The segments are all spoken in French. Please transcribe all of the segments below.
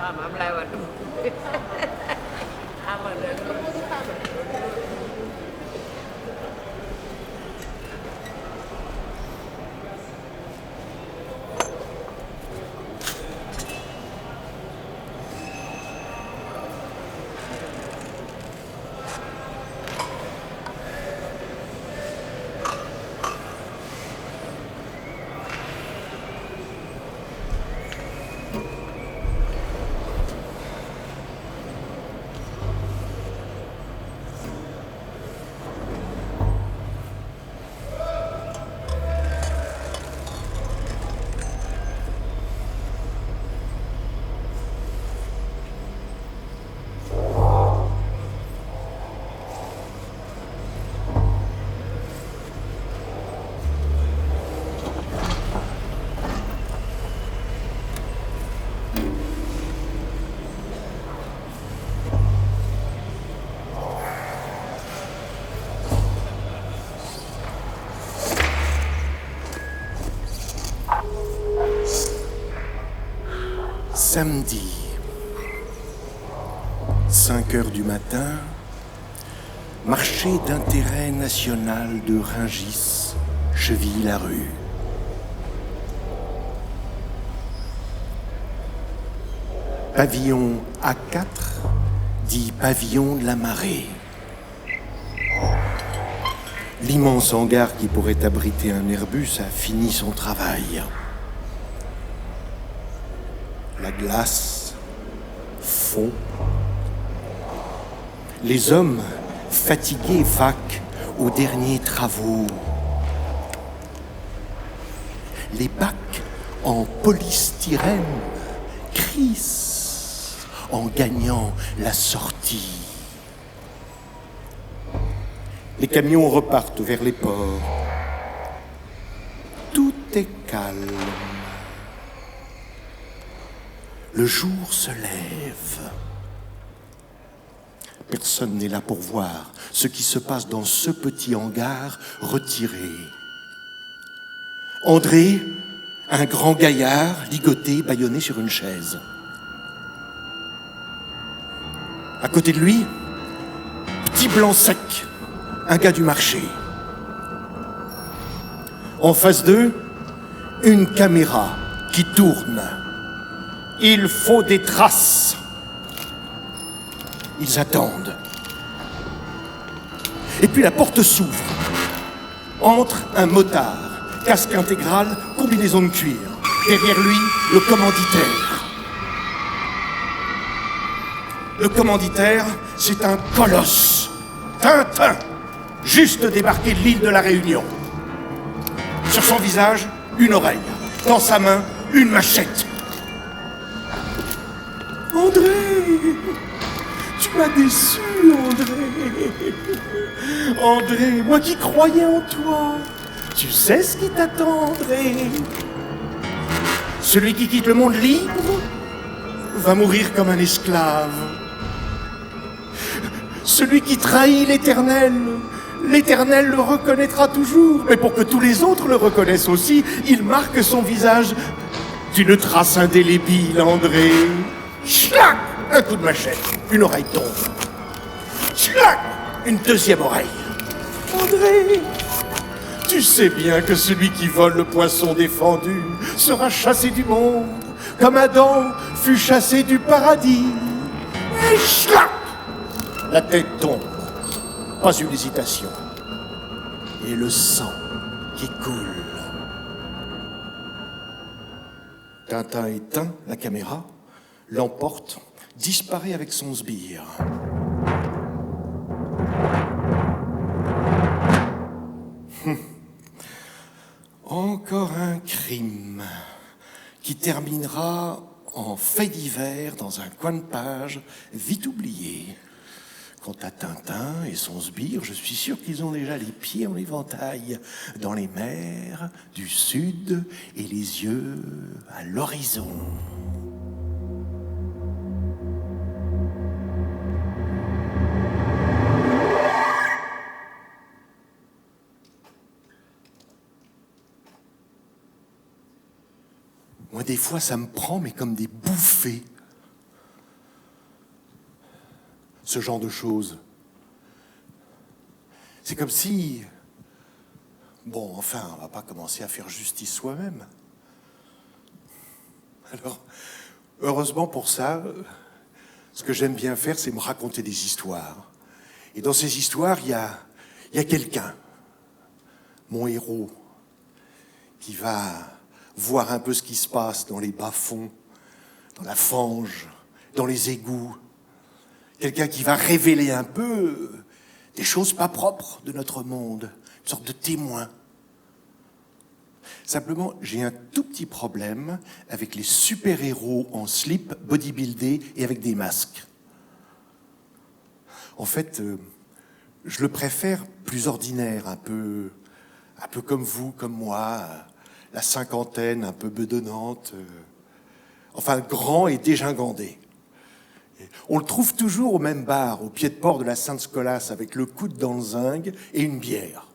Mam lewat. Apa dah? Samedi, 5 heures du matin, marché d'intérêt national de Rungis, Cheville-la-Rue. Pavillon A4, dit pavillon de la marée. L'immense hangar qui pourrait abriter un Airbus a fini son travail. La glace fond. Les hommes, fatigués, vaquent aux derniers travaux. Les bacs en polystyrène crissent en gagnant la sortie. Les camions repartent vers les ports. Tout est calme. Le jour se lève. Personne n'est là pour voir ce qui se passe dans ce petit hangar retiré. André, un grand gaillard, ligoté, bâillonné sur une chaise. À côté de lui, petit blanc sec, un gars du marché. En face d'eux, une caméra qui tourne. Il faut des traces. Ils attendent. Et puis la porte s'ouvre. Entre un motard, casque intégral, combinaison de cuir. Derrière lui, le commanditaire. Le commanditaire, c'est un colosse. Tintin, juste débarqué de l'île de la Réunion. Sur son visage, une oreille. Dans sa main, une machette. André, tu m'as déçu, André. André, moi qui croyais en toi. Tu sais ce qui t'attend, André. Celui qui quitte le monde libre va mourir comme un esclave. Celui qui trahit l'Éternel, l'Éternel le reconnaîtra toujours. Mais pour que tous les autres le reconnaissent aussi, il marque son visage d'une trace indélébile, André. Schlac! Un coup de machette, une oreille tombe. Schlac! Une deuxième oreille. André, tu sais bien que celui qui vole le poisson défendu sera chassé du monde, comme Adam fut chassé du paradis. Et schlac! La tête tombe. Pas une hésitation. Et le sang qui coule. Tintin éteint la caméra, l'emporte, disparaît avec son sbire. Encore un crime qui terminera en fait divers dans un coin de page vite oublié. Quant à Tintin et son sbire, je suis sûr qu'ils ont déjà les pieds en éventail dans les mers du sud et les yeux à l'horizon. Moi, des fois, ça me prend, mais comme des bouffées. ce genre de choses. C'est comme si... Bon, enfin, on va pas commencer à faire justice soi-même. Alors, heureusement pour ça, ce que j'aime bien faire, c'est me raconter des histoires. Et dans ces histoires, il y a quelqu'un, mon héros, qui va voir un peu ce qui se passe dans les bas-fonds, dans la fange, dans les égouts. Quelqu'un qui va révéler un peu des choses pas propres de notre monde, une sorte de témoin. Simplement, j'ai un tout petit problème avec les super-héros en slip, bodybuildés et avec des masques. En fait, je le préfère plus ordinaire, un peu comme vous, comme moi, la cinquantaine, un peu bedonnante, enfin grand et dégingandé. On le trouve toujours au même bar, au pied de port de la Sainte-Scolasse, avec le coude dans le zinc et une bière.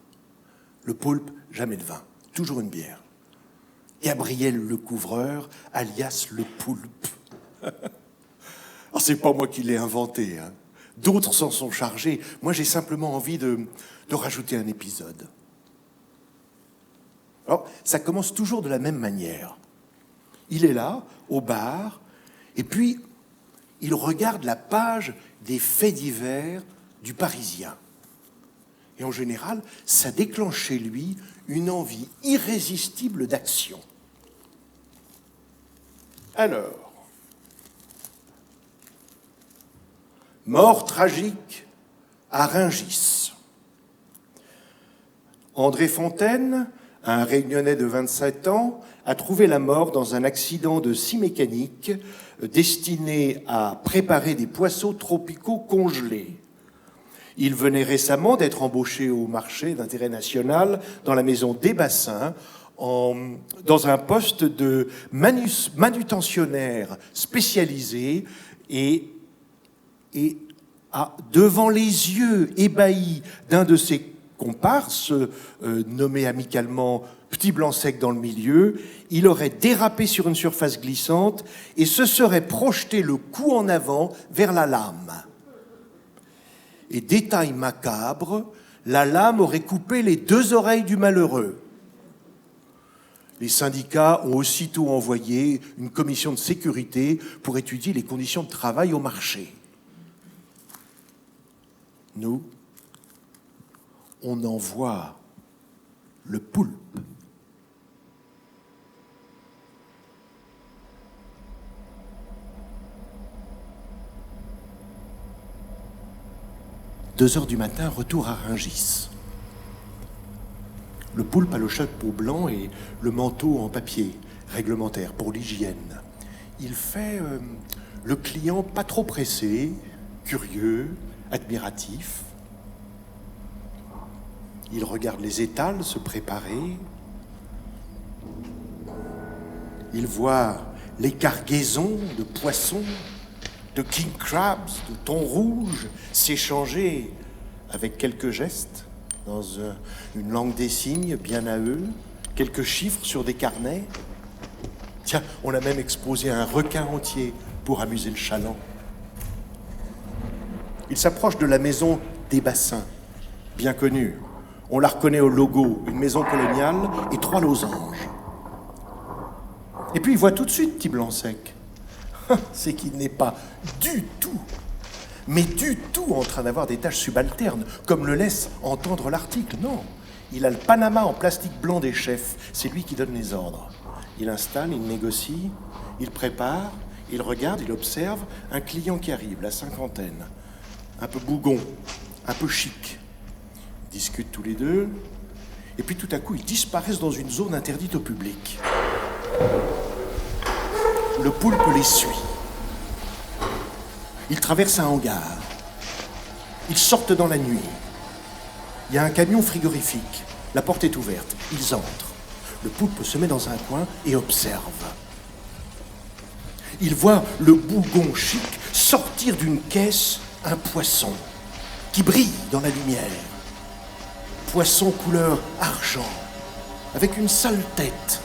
Le poulpe, jamais de vin, toujours une bière. Gabriel le couvreur, alias le poulpe. Alors, c'est pas moi qui l'ai inventé, hein. D'autres s'en sont chargés. Moi, j'ai simplement envie de rajouter un épisode. Alors, ça commence toujours de la même manière. Il est là, au bar, et puis il regarde la page des faits divers du Parisien. Et en général, ça déclenche chez lui une envie irrésistible d'action. Alors, mort tragique à Rungis. André Fontaine, un Réunionnais de 27 ans, a trouvé la mort dans un accident de scie mécanique destiné à préparer des poissons tropicaux congelés. Il venait récemment d'être embauché au marché d'intérêt national dans la maison des Bassins, dans un poste de manutentionnaire spécialisé et devant les yeux ébahis d'un de ses comparses, nommé amicalement Petit Blanc Sec dans le milieu, il aurait dérapé sur une surface glissante et se serait projeté le cou en avant vers la lame. Et détail macabre, la lame aurait coupé les 2 oreilles du malheureux. Les syndicats ont aussitôt envoyé une commission de sécurité pour étudier les conditions de travail au marché. Nous, on envoie le poulpe. « 2 heures du matin, retour à Rungis. Le poulpe a le chapeau blanc et le manteau en papier réglementaire pour l'hygiène. Il fait le client pas trop pressé, curieux, admiratif. Il regarde les étals se préparer. Il voit les cargaisons de poissons, de king crabs, de thon rouge s'échanger avec quelques gestes dans une langue des signes bien à eux, quelques chiffres sur des carnets. Tiens, on a même exposé un requin entier pour amuser le chaland. Il s'approche de la maison des Bassins, bien connue. On la reconnaît au logo, une maison coloniale et 3 losanges. Et puis il voit tout de suite Petit Blanc Sec. C'est qu'il n'est pas du tout, mais du tout en train d'avoir des tâches subalternes, comme le laisse entendre l'article. Non, il a le Panama en plastique blanc des chefs. C'est lui qui donne les ordres. Il installe, il négocie, il prépare, il regarde, il observe un client qui arrive, la cinquantaine. Un peu bougon, un peu chic. Ils discutent tous les deux, et puis tout à coup, ils disparaissent dans une zone interdite au public. Le poulpe les suit. Ils traversent un hangar. Ils sortent dans la nuit. Il y a un camion frigorifique. La porte est ouverte. Ils entrent. Le poulpe se met dans un coin et observe. Il voit le bougon chic sortir d'une caisse un poisson qui brille dans la lumière. Poisson couleur argent, avec une sale tête.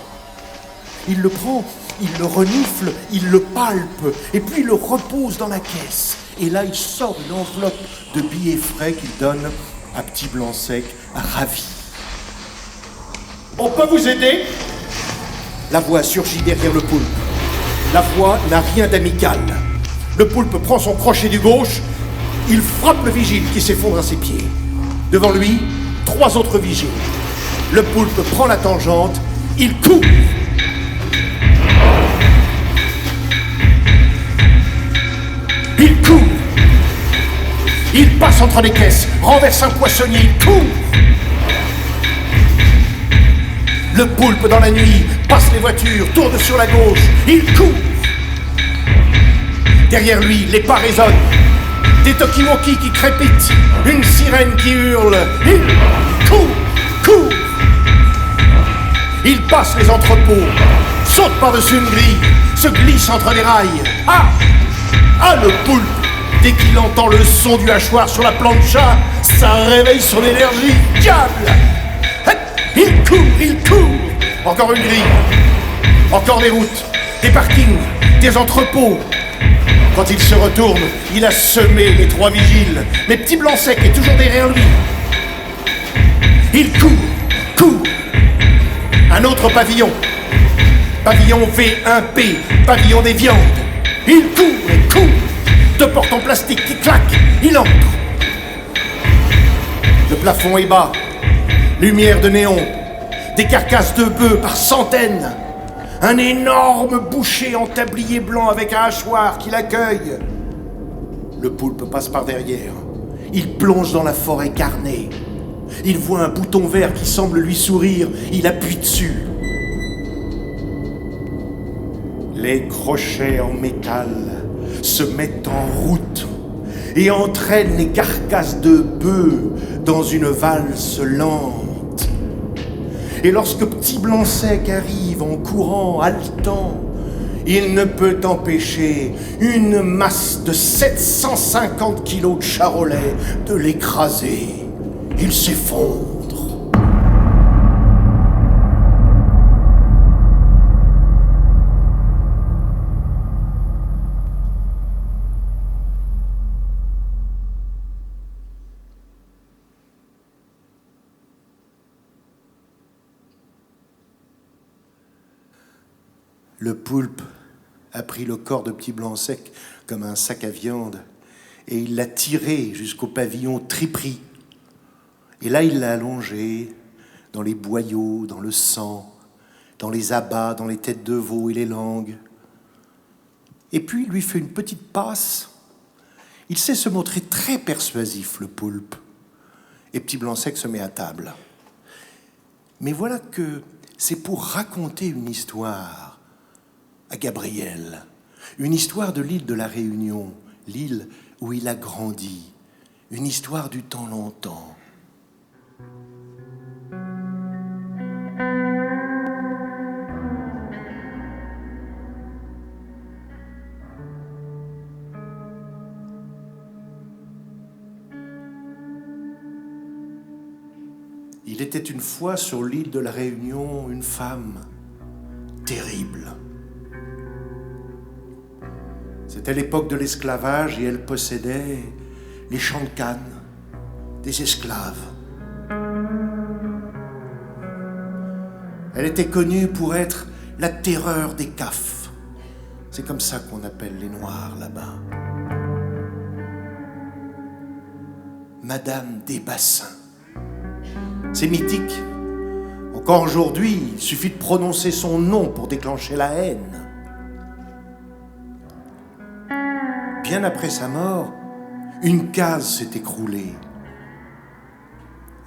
Il le prend, il le renifle, il le palpe, et puis il le repose dans la caisse. Et là, il sort une enveloppe de billets frais qu'il donne à Petit Blanc-Sec, ravi. « On peut vous aider ?» La voix surgit derrière le poulpe. La voix n'a rien d'amical. Le poulpe prend son crochet du gauche, il frappe le vigile qui s'effondre à ses pieds. Devant lui, 3 autres vigiles. Le poulpe prend la tangente, il court. Il court. Il passe entre les caisses, renverse un poissonnier, il court. Le poulpe dans la nuit passe les voitures, tourne sur la gauche, il court. Derrière lui, les pas résonnent. Des talkie-walkie qui crépitent, une sirène qui hurle. Il court. Il passe les entrepôts, saute par-dessus une grille, se glisse entre les rails. Ah, le poulpe, dès qu'il entend le son du hachoir sur la plancha, ça réveille son énergie. Diable! Il court. Encore une grille, encore des routes, des parkings, des entrepôts. Quand il se retourne, il a semé les 3 vigiles, mais Petit Blanc-Sec est toujours derrière lui. Il court. Un autre pavillon. Pavillon V1P, pavillon des viandes. Il court. 2 portes en plastique qui claquent, il entre. Le plafond est bas, lumière de néon, des carcasses de bœufs par centaines. Un énorme boucher en tablier blanc avec un hachoir qui l'accueille. Le poulpe passe par derrière. Il plonge dans la forêt carnée. Il voit un bouton vert qui semble lui sourire. Il appuie dessus. Les crochets en métal se mettent en route et entraînent les carcasses de bœufs dans une valse lente. Et lorsque Petit Blanc-Sec arrive en courant, haletant, il ne peut empêcher une masse de 750 kilos de charolais de l'écraser. Il s'effondre. Le poulpe a pris le corps de Petit Blanc-Sec comme un sac à viande et il l'a tiré jusqu'au pavillon Triperie. Et là, il l'a allongé dans les boyaux, dans le sang, dans les abats, dans les têtes de veau et les langues. Et puis, il lui fait une petite passe. Il sait se montrer très persuasif, le poulpe. Et Petit Blanc-Sec se met à table. Mais voilà que c'est pour raconter une histoire à Gabriel, une histoire de l'île de la Réunion, l'île où il a grandi, une histoire du temps longtemps. Il était une fois sur l'île de la Réunion une femme terrible. C'était l'époque de l'esclavage et elle possédait les champs de canne des esclaves. Elle était connue pour être la terreur des CAF. C'est comme ça qu'on appelle les Noirs là-bas. Madame des Bassins. C'est mythique. Encore aujourd'hui, il suffit de prononcer son nom pour déclencher la haine. Bien après sa mort, une case s'est écroulée.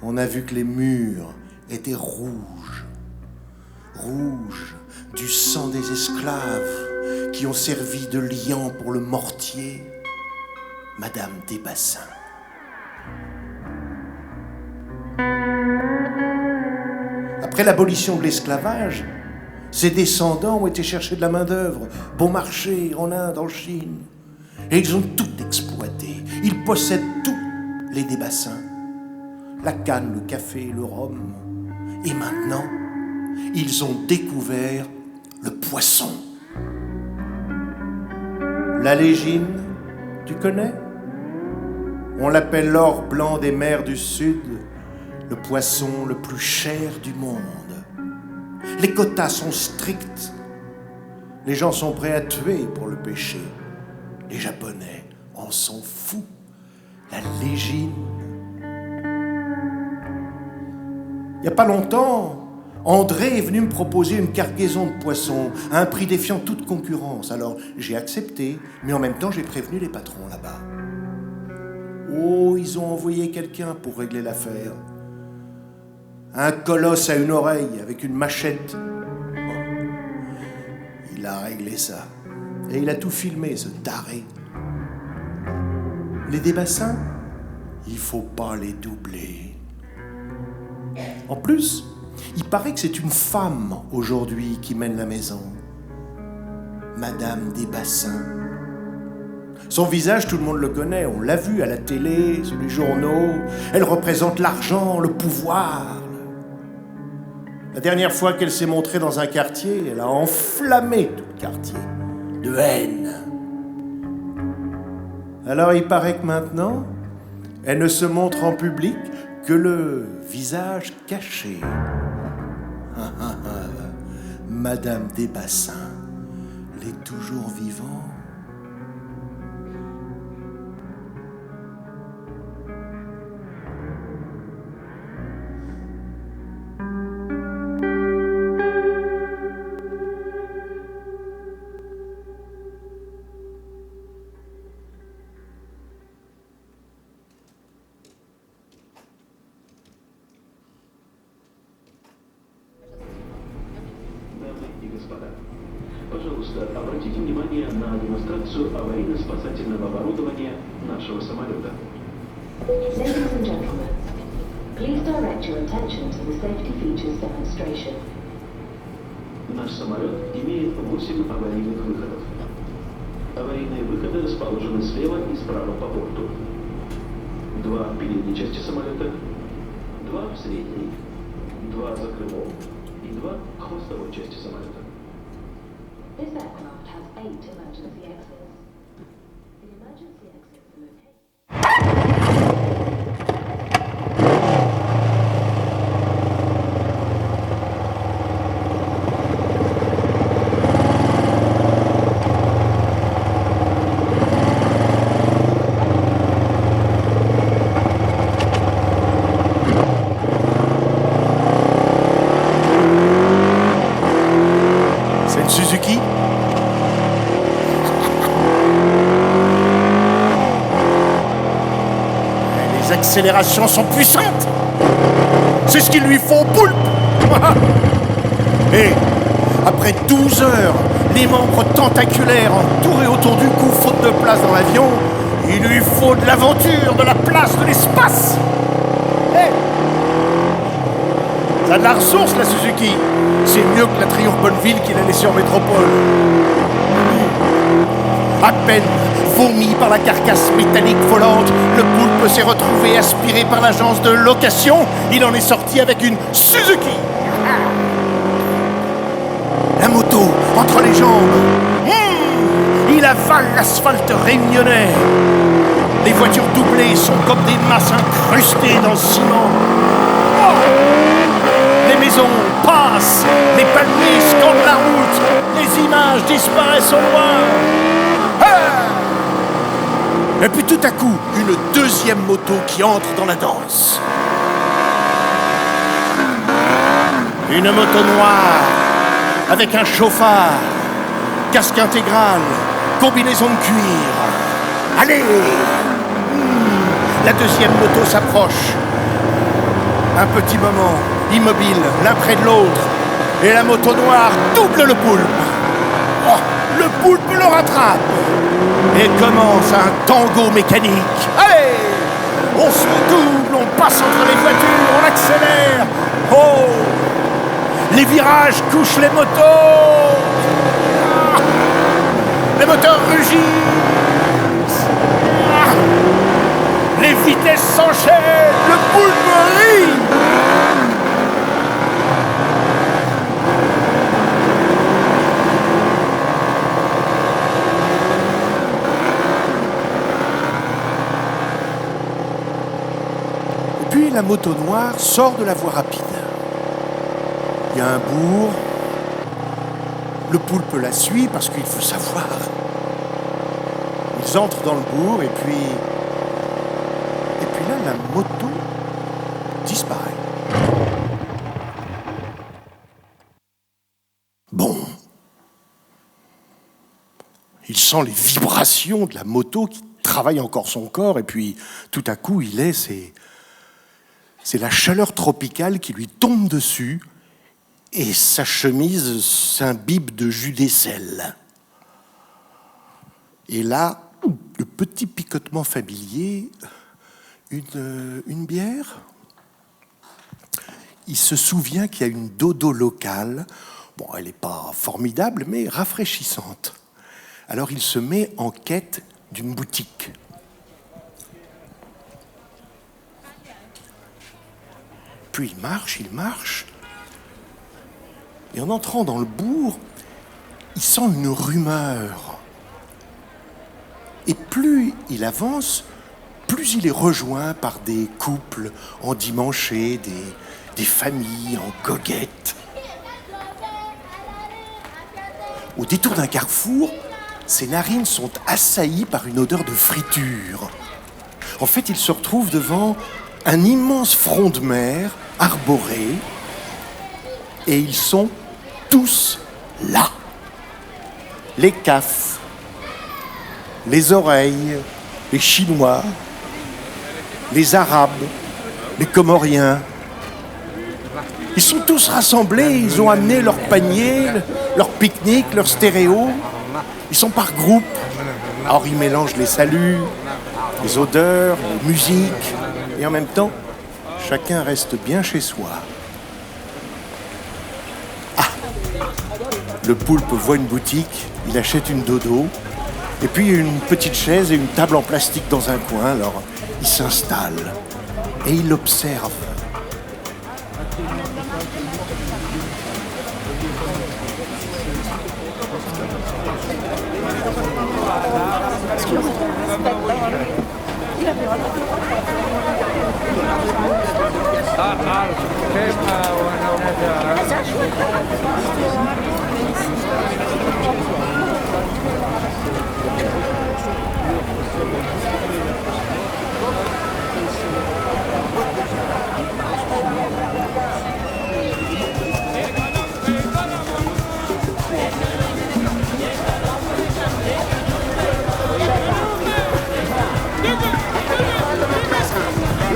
On a vu que les murs étaient rouges. Rouges du sang des esclaves qui ont servi de liant pour le mortier. Madame des Bassins. Après l'abolition de l'esclavage, ses descendants ont été chercher de la main-d'œuvre, bon marché, en Inde, en Chine. Et ils ont tout exploité. Ils possèdent tous les des Bassins. La canne, le café, le rhum. Et maintenant, ils ont découvert le poisson. La légine Tu connais? On l'appelle l'or blanc des mers du Sud, le poisson le plus cher du monde. Les quotas sont stricts. Les gens sont prêts à tuer pour le pêcher. Les Japonais en sont fous. La légine. Il n'y a pas longtemps, André est venu me proposer une cargaison de poissons à un prix défiant toute concurrence. Alors j'ai accepté, mais en même temps j'ai prévenu les patrons là-bas. Oh, ils ont envoyé quelqu'un pour régler l'affaire. Un colosse à une oreille avec une machette. Bon. Il a réglé ça. Et il a tout filmé, ce taré. Les débassins, il faut pas les doubler. En plus, il paraît que c'est une femme aujourd'hui qui mène la maison. Madame Desbassins. Son visage, tout le monde le connaît. On l'a vu à la télé, sur les journaux. Elle représente l'argent, le pouvoir. La dernière fois qu'elle s'est montrée dans un quartier, elle a enflammé tout le quartier de haine. Alors il paraît que maintenant, elle ne se montre en public que le visage caché. Madame Desbassins, elle est toujours vivante. Пожалуйста, обратите внимание на демонстрацию аварийно-спасательного оборудования нашего самолета. Ladies and gentlemen, please direct your attention to the safety features demonstration. Наш самолет имеет 8 аварийных выходов. Аварийные выходы расположены слева и справа по борту. 2 в передней части самолета, 2 в средней, 2 за крылом и 2 в хвостовой части самолета. This aircraft has 8 emergency exits. The emergency exits are located. C'est une Suzuki? Les accélérations sont puissantes. C'est ce qu'il lui faut au poulpe. Et après 12 heures, les membres tentaculaires entourés autour du cou faute de place dans l'avion, il lui faut de l'aventure, de la place, de l'espace. Ça a de la ressource, la Suzuki. C'est mieux que la Triumph Bonneville qu'il a laissée en métropole. À peine vomi par la carcasse métallique volante, le poulpe s'est retrouvé aspiré par l'agence de location. Il en est sorti avec une Suzuki. La moto entre les jambes. Il avale l'asphalte réunionnais. Les voitures doublées sont comme des masses incrustées dans le ciment. Les maisons passent, les palmiers scandent la route, les images disparaissent au loin. Et puis tout à coup, une deuxième moto qui entre dans la danse. Une moto noire, avec un chauffard, casque intégral, combinaison de cuir. Allez! La deuxième moto s'approche. Un petit moment, immobile, l'un près de l'autre. Et la moto noire double le poulpe. Oh, le poulpe le rattrape. Et commence un tango mécanique. Allez! On se double, on passe entre les voitures, on accélère. Oh! Les virages couchent les motos. Ah, les moteurs rugissent. Ah, les vitesses s'enchaînent. Le poulpe rit. puis la moto noire sort de la voie rapide. Il y a un bourg. Le poulpe la suit parce qu'il faut savoir. Ils entrent dans le bourg et puis là, la moto disparaît. Bon. Il sent les vibrations de la moto qui travaille encore son corps et puis tout à coup, c'est la chaleur tropicale qui lui tombe dessus et sa chemise s'imbibe de jus d'aisselle. Et là, le petit picotement familier, une bière. Il se souvient qu'il y a une dodo locale. Bon, elle n'est pas formidable, mais rafraîchissante. Alors il se met en quête d'une boutique. Puis il marche. Et en entrant dans le bourg, il sent une rumeur. Et plus il avance, plus il est rejoint par des couples endimanchés, des familles en goguettes. Au détour d'un carrefour, ses narines sont assaillies par une odeur de friture. En fait, il se retrouve devant un immense front de mer arboré et ils sont tous là. Les CAF, les oreilles, les Chinois, les Arabes, les Comoriens. Ils sont tous rassemblés, ils ont amené leur panier, leur pique-nique, leur stéréo. Ils sont par groupe. Alors ils mélangent les saluts, les odeurs, les musiques. Et en même temps, chacun reste bien chez soi. Ah! Le poulpe voit une boutique, il achète une dodo. Et puis une petite chaise et une table en plastique dans un coin. Alors il s'installe et il observe.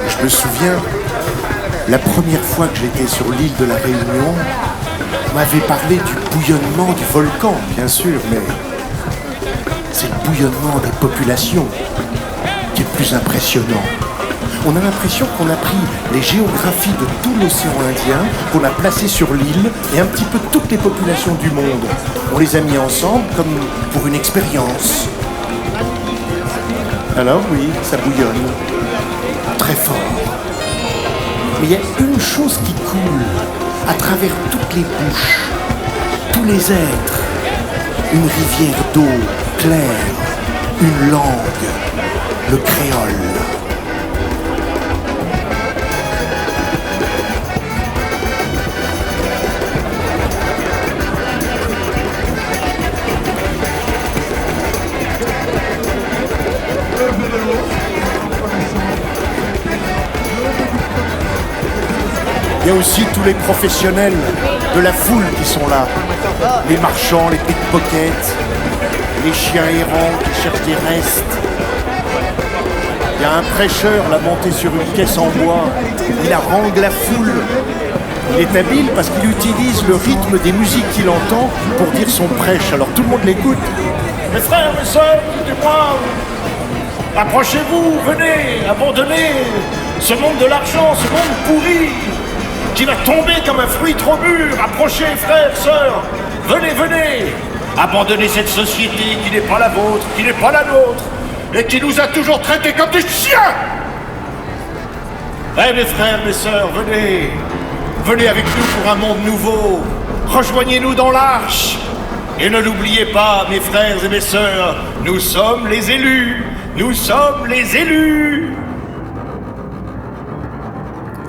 Je me souviens, la première fois que j'étais sur l'île de la Réunion, on m'avait parlé du bouillonnement du volcan, bien sûr, mais c'est le bouillonnement des populations qui est le plus impressionnant. On a l'impression qu'on a pris les géographies de tout l'océan Indien, qu'on a placé sur l'île, et un petit peu toutes les populations du monde. On les a mis ensemble comme pour une expérience. Alors oui, ça bouillonne. Très fort. Mais il y a une chose qui coule à travers toutes les bouches, tous les êtres. Une rivière d'eau claire, une langue, le créole. Il y a aussi tous les professionnels de la foule qui sont là. Les marchands, les pickpockets, les chiens errants qui cherchent des restes. Il y a un prêcheur là monté sur une caisse en bois. Il harangue la foule. Il est habile parce qu'il utilise le rythme des musiques qu'il entend pour dire son prêche. Alors tout le monde l'écoute. Mes frères, mes sœurs, écoutez-moi. Approchez-vous, venez, abandonnez ce monde de l'argent, ce monde pourri, qui va tomber comme un fruit trop mûr. Approchez, frères, sœurs, venez, abandonnez cette société qui n'est pas la vôtre, qui n'est pas la nôtre, et qui nous a toujours traités comme des chiens. Eh mes frères, mes sœurs, venez avec nous pour un monde nouveau, rejoignez-nous dans l'arche, et ne l'oubliez pas, mes frères et mes sœurs, nous sommes les élus, nous sommes les élus.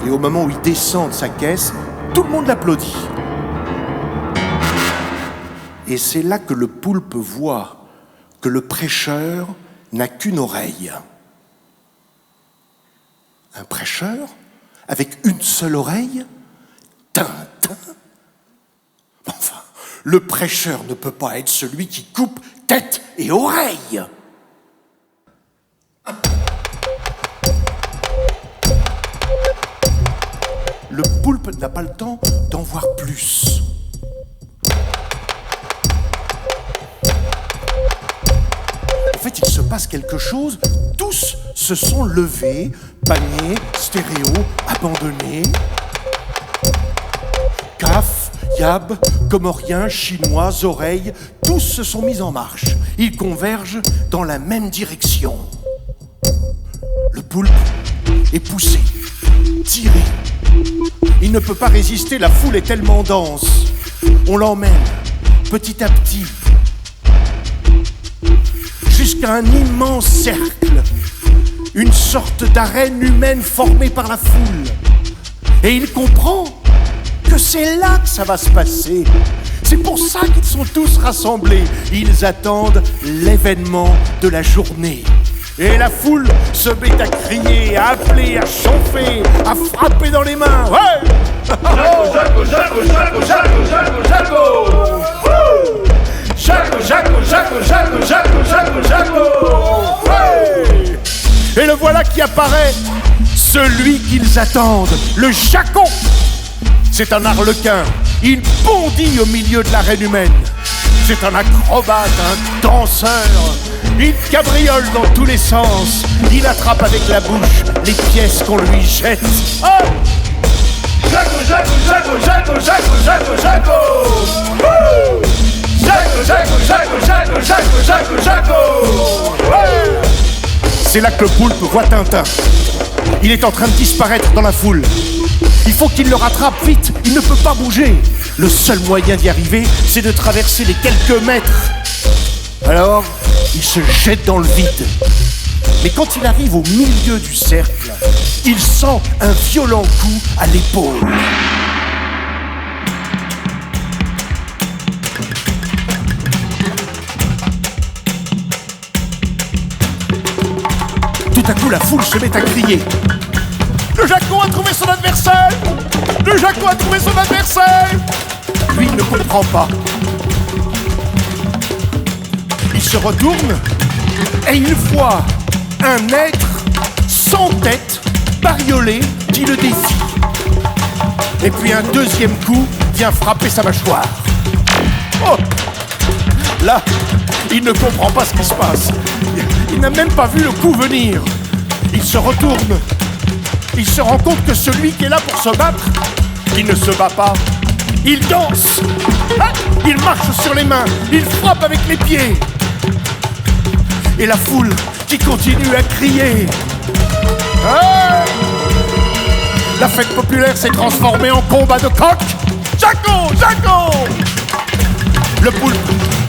Et au moment où il descend de sa caisse, tout le monde l'applaudit. Et c'est là que le poulpe voit que le prêcheur n'a qu'une oreille. Un prêcheur avec une seule oreille? Tintin? Enfin, le prêcheur ne peut pas être celui qui coupe tête et oreille. Le poulpe n'a pas le temps d'en voir plus. En fait, il se passe quelque chose. Tous se sont levés, paniers, stéréo, abandonnés. CAF, Yab, Comoriens, Chinois, oreilles, tous se sont mis en marche. Ils convergent dans la même direction. Le poulpe est poussé, tiré. Il ne peut pas résister, la foule est tellement dense. On l'emmène, petit à petit, jusqu'à un immense cercle. Une sorte d'arène humaine formée par la foule. Et il comprend que c'est là que ça va se passer. C'est pour ça qu'ils sont tous rassemblés. Ils attendent l'événement de la journée. Et la foule se met à crier, à appeler, à chauffer, à frapper dans les mains. Ouais! Jaco, Jaco, Jaco, Jaco, Jaco, Jaco! Jaco, Jaco, Jaco, Jaco, Jaco, Jaco, Jaco! Ouais! Et le voilà qui apparaît, celui qu'ils attendent, le Jaco. C'est un arlequin, il bondit au milieu de l'arène humaine. C'est un acrobate, un danseur. Il cabriole dans tous les sens. Il attrape avec la bouche les pièces qu'on lui jette. Oh! Jaco, Jaco, Jaco, Jaco, Jaco, Jaco, Jaco! Jaco, Jaco, Jaco, Jaco, Jaco, Jaco, Jaco! C'est là que le poulpe voit Tintin. Il est en train de disparaître dans la foule. Il faut qu'il le rattrape vite, il ne peut pas bouger. Le seul moyen d'y arriver, c'est de traverser les quelques mètres. Alors, il se jette dans le vide. Mais quand il arrive au milieu du cercle, il sent un violent coup à l'épaule. Tout à coup, la foule se met à crier. Le Jaco a trouvé son adversaire! Le Jaco a trouvé son adversaire! Lui, il ne comprend pas. Il se retourne et il voit un être sans tête, bariolé, qui le défie. Et puis un deuxième coup vient frapper sa mâchoire. Oh! Là, il ne comprend pas ce qui se passe. Il n'a même pas vu le coup venir. Il se retourne. Il se rend compte que celui qui est là pour se battre, il ne se bat pas. Il danse. Ah, il marche sur les mains. Il frappe avec les pieds. Et la foule qui continue à crier. Ah, la fête populaire s'est transformée en combat de coq. Jaco! Jaco! Le poulpe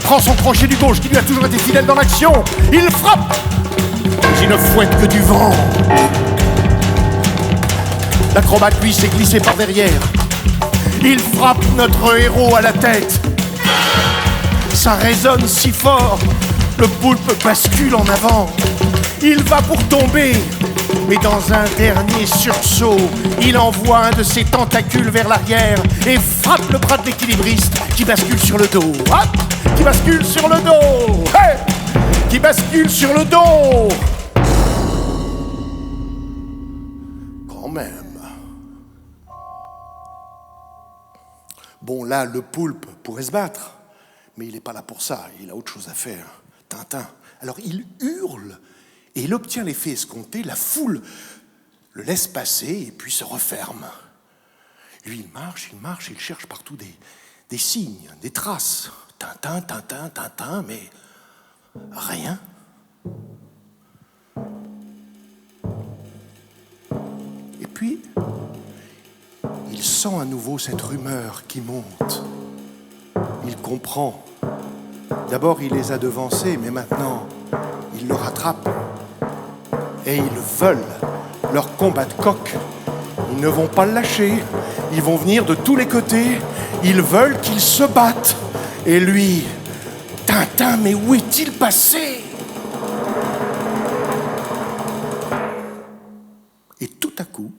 prend son crochet du gauche qui lui a toujours été fidèle dans l'action. Il frappe. Mais il ne fouette que du vent. L'acrobate, lui, s'est glissé par derrière. Il frappe notre héros à la tête. Ça résonne si fort. Le poulpe bascule en avant. Il va pour tomber. Mais dans un dernier sursaut, il envoie un de ses tentacules vers l'arrière et frappe le bras de l'équilibriste qui bascule sur le dos. Hop! Qui bascule sur le dos. Hey! Qui bascule sur le dos. Quand même. Bon, là, le poulpe pourrait se battre, mais il n'est pas là pour ça, il a autre chose à faire. Tintin. Alors il hurle, et il obtient l'effet escompté, la foule le laisse passer, et puis se referme. Lui, il marche, il cherche partout des signes, des traces. Tintin, Tintin, Tintin, mais rien. Et puis, il sent à nouveau cette rumeur qui monte. Il comprend. D'abord, il les a devancés, mais maintenant, il le rattrape. Et ils veulent leur combat de coq Ils ne vont pas le lâcher. Ils vont venir de tous les côtés. Ils veulent qu'il se batte. Et lui, Tintin, mais où est-il passé? Et tout à coup,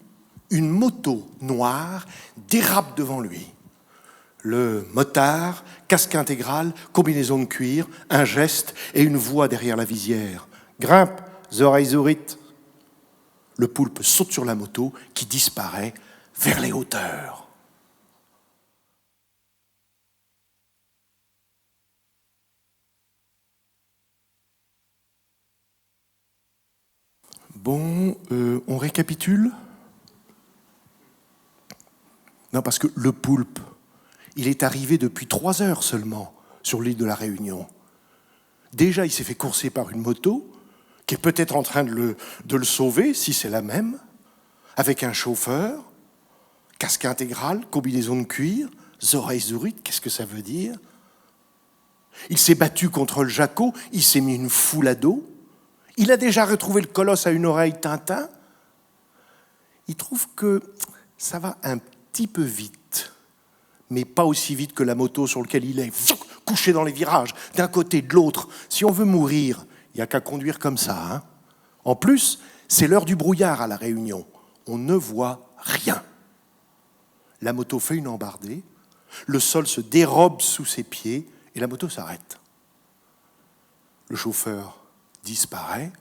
une moto noire dérape devant lui. Le motard, casque intégral, combinaison de cuir, un geste et une voix derrière la visière. Grimpe, Zoraïzourite. Le poulpe saute sur la moto qui disparaît vers les hauteurs. Bon, on récapitule? Non, parce que le poulpe, il est arrivé depuis 3 heures seulement sur l'île de la Réunion. Déjà, il s'est fait courser par une moto qui est peut-être en train de le sauver, si c'est la même, avec un chauffeur, casque intégral, combinaison de cuir, Zoraïzourite, qu'est-ce que ça veut dire? Il s'est battu contre le Jaco, il s'est mis une foule à dos. Il a déjà retrouvé le colosse à une oreille, Tintin. Il trouve que ça va un petit peu vite, mais pas aussi vite que la moto sur laquelle il est, couché dans les virages, d'un côté, de l'autre. Si on veut mourir, il n'y a qu'à conduire comme ça. Hein. En plus, c'est l'heure du brouillard à La Réunion. On ne voit rien. La moto fait une embardée, le sol se dérobe sous ses pieds et la moto s'arrête. Le chauffeur disparaît.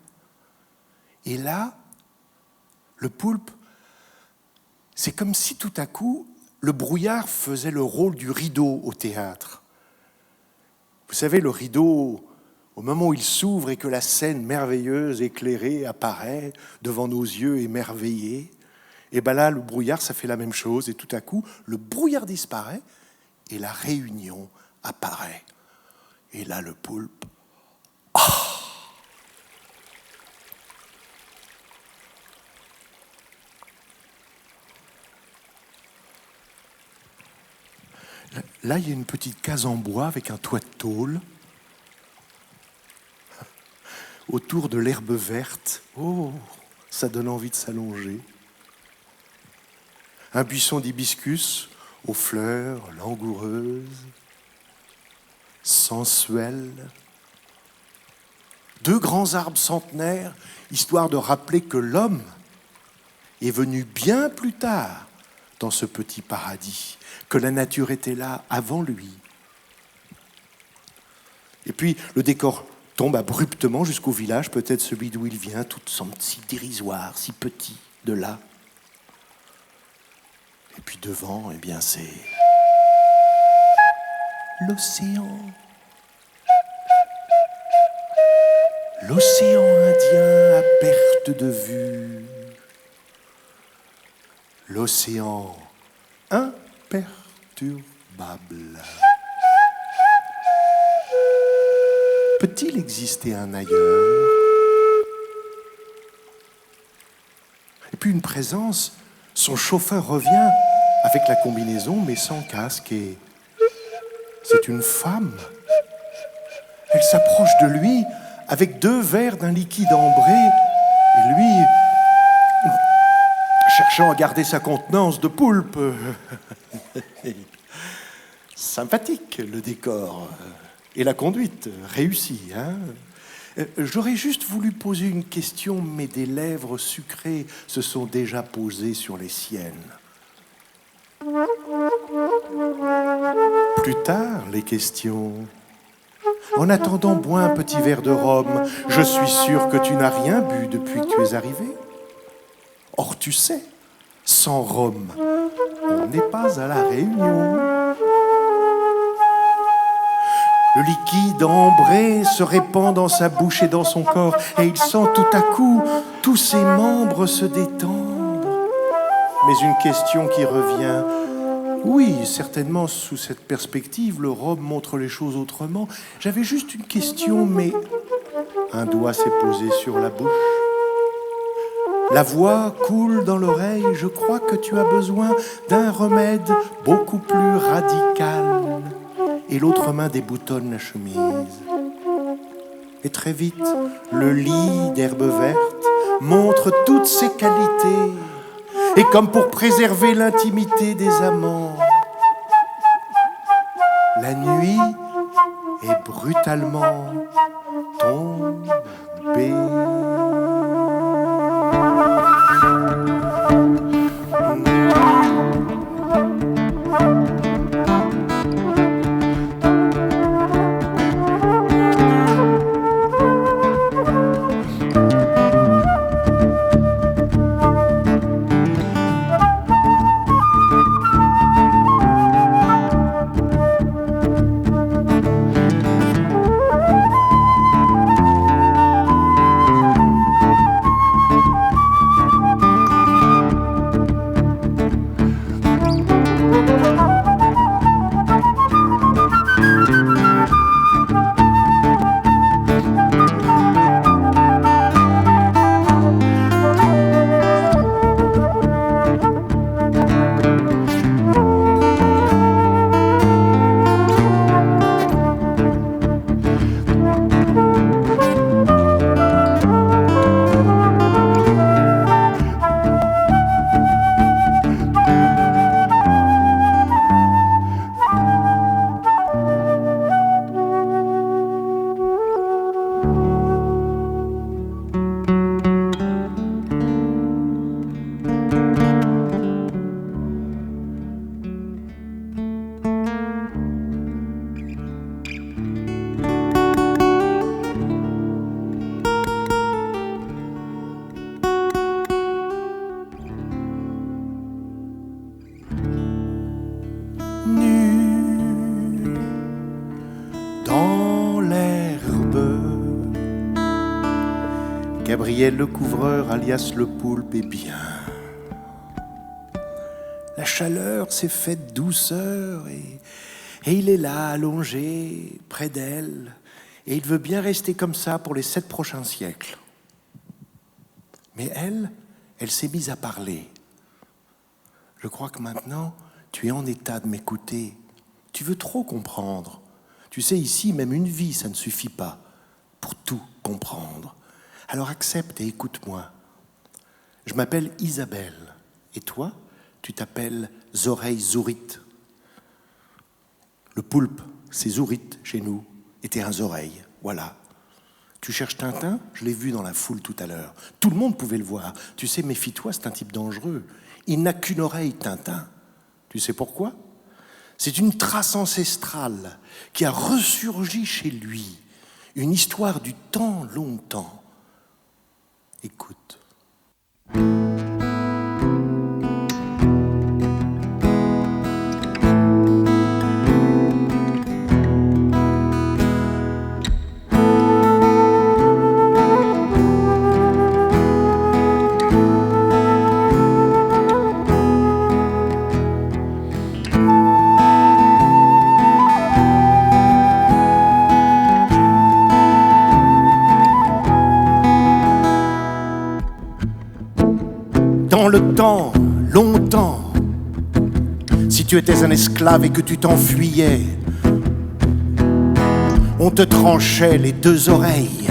Et là, le poulpe, c'est comme si tout à coup, le brouillard faisait le rôle du rideau au théâtre. Vous savez, le rideau, au moment où il s'ouvre et que la scène merveilleuse, éclairée, apparaît devant nos yeux émerveillés, et bien là, le brouillard, ça fait la même chose. Et tout à coup, le brouillard disparaît et la Réunion apparaît. Et là, le poulpe, là, il y a une petite case en bois avec un toit de tôle. Autour de l'herbe verte. Oh, ça donne envie de s'allonger. Un buisson d'hibiscus aux fleurs langoureuses, sensuelles. 2 grands arbres centenaires, histoire de rappeler que l'homme est venu bien plus tard dans ce petit paradis, que la nature était là avant lui. Et puis, le décor tombe abruptement jusqu'au village, peut-être celui d'où il vient, tout semble si dérisoire, si petit, de là. Et puis devant, eh bien, c'est l'océan. L'océan Indien à perte de vue. L'océan imperturbable. Peut-il exister un ailleurs? Et puis une présence, son chauffeur revient avec la combinaison mais sans casque et c'est une femme. Elle s'approche de lui avec 2 verres d'un liquide ambré et lui, cherchant à garder sa contenance de poulpe. Sympathique le décor. Et la conduite réussie. Hein. J'aurais juste voulu poser une question, mais des lèvres sucrées se sont déjà posées sur les siennes. Plus tard, les questions. En attendant, bois un petit verre de rhum. Je suis sûr que tu n'as rien bu depuis que tu es arrivé. Or, tu sais, sans rhum, on n'est pas à la Réunion. Le liquide ambré se répand dans sa bouche et dans son corps, et il sent tout à coup tous ses membres se détendre. Mais une question qui revient. Oui, certainement, sous cette perspective, le rhum montre les choses autrement. J'avais juste une question, mais un doigt s'est posé sur la bouche. La voix coule dans l'oreille, je crois que tu as besoin d'un remède beaucoup plus radical. Et l'autre main déboutonne la chemise. Et très vite, le lit d'herbe verte montre toutes ses qualités. Et comme pour préserver l'intimité des amants, la nuit est brutalement tombée. Gabriel le couvreur, alias le poulpe, est bien. La chaleur s'est faite douceur et il est là, allongé, près d'elle. Et il veut bien rester comme ça pour les 7 prochains siècles. Mais elle s'est mise à parler. Je crois que maintenant, tu es en état de m'écouter. Tu veux trop comprendre. Tu sais, ici, même une vie, ça ne suffit pas pour tout comprendre. Alors accepte et écoute-moi. Je m'appelle Isabelle. Et toi, tu t'appelles Zoreille Zourite. Le poulpe, c'est Zourite chez nous, et t'es un Zoreille. Voilà. Tu cherches Tintin? Je l'ai vu dans la foule tout à l'heure. Tout le monde pouvait le voir. Tu sais, méfie-toi, c'est un type dangereux. Il n'a qu'une oreille, Tintin. Tu sais pourquoi? C'est une trace ancestrale qui a ressurgi chez lui. Une histoire du temps longtemps. Écoute. Dans le temps, longtemps, si tu étais un esclave et que tu t'enfuyais, on te tranchait les 2 oreilles.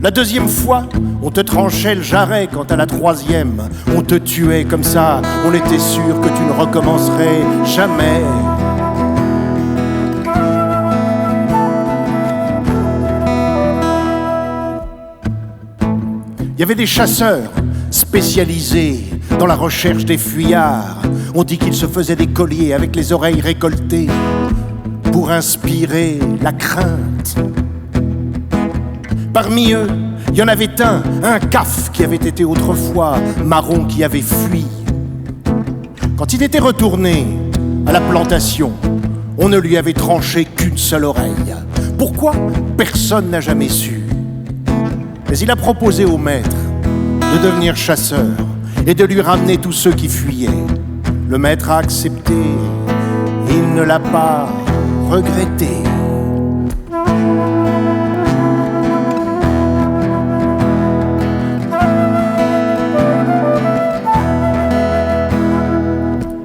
La 2e fois, on te tranchait le jarret. Quant à la 3e, on te tuait comme ça. On était sûr que tu ne recommencerais jamais. Il y avait des chasseurs spécialisés dans la recherche des fuyards. On dit qu'ils se faisaient des colliers avec les oreilles récoltées pour inspirer la crainte. Parmi eux, il y en avait un caf qui avait été autrefois marron, qui avait fui. Quand il était retourné à la plantation, on ne lui avait tranché qu'une seule oreille. Pourquoi? Personne n'a jamais su. Mais il a proposé au maître de devenir chasseur et de lui ramener tous ceux qui fuyaient. Le maître a accepté, il ne l'a pas regretté.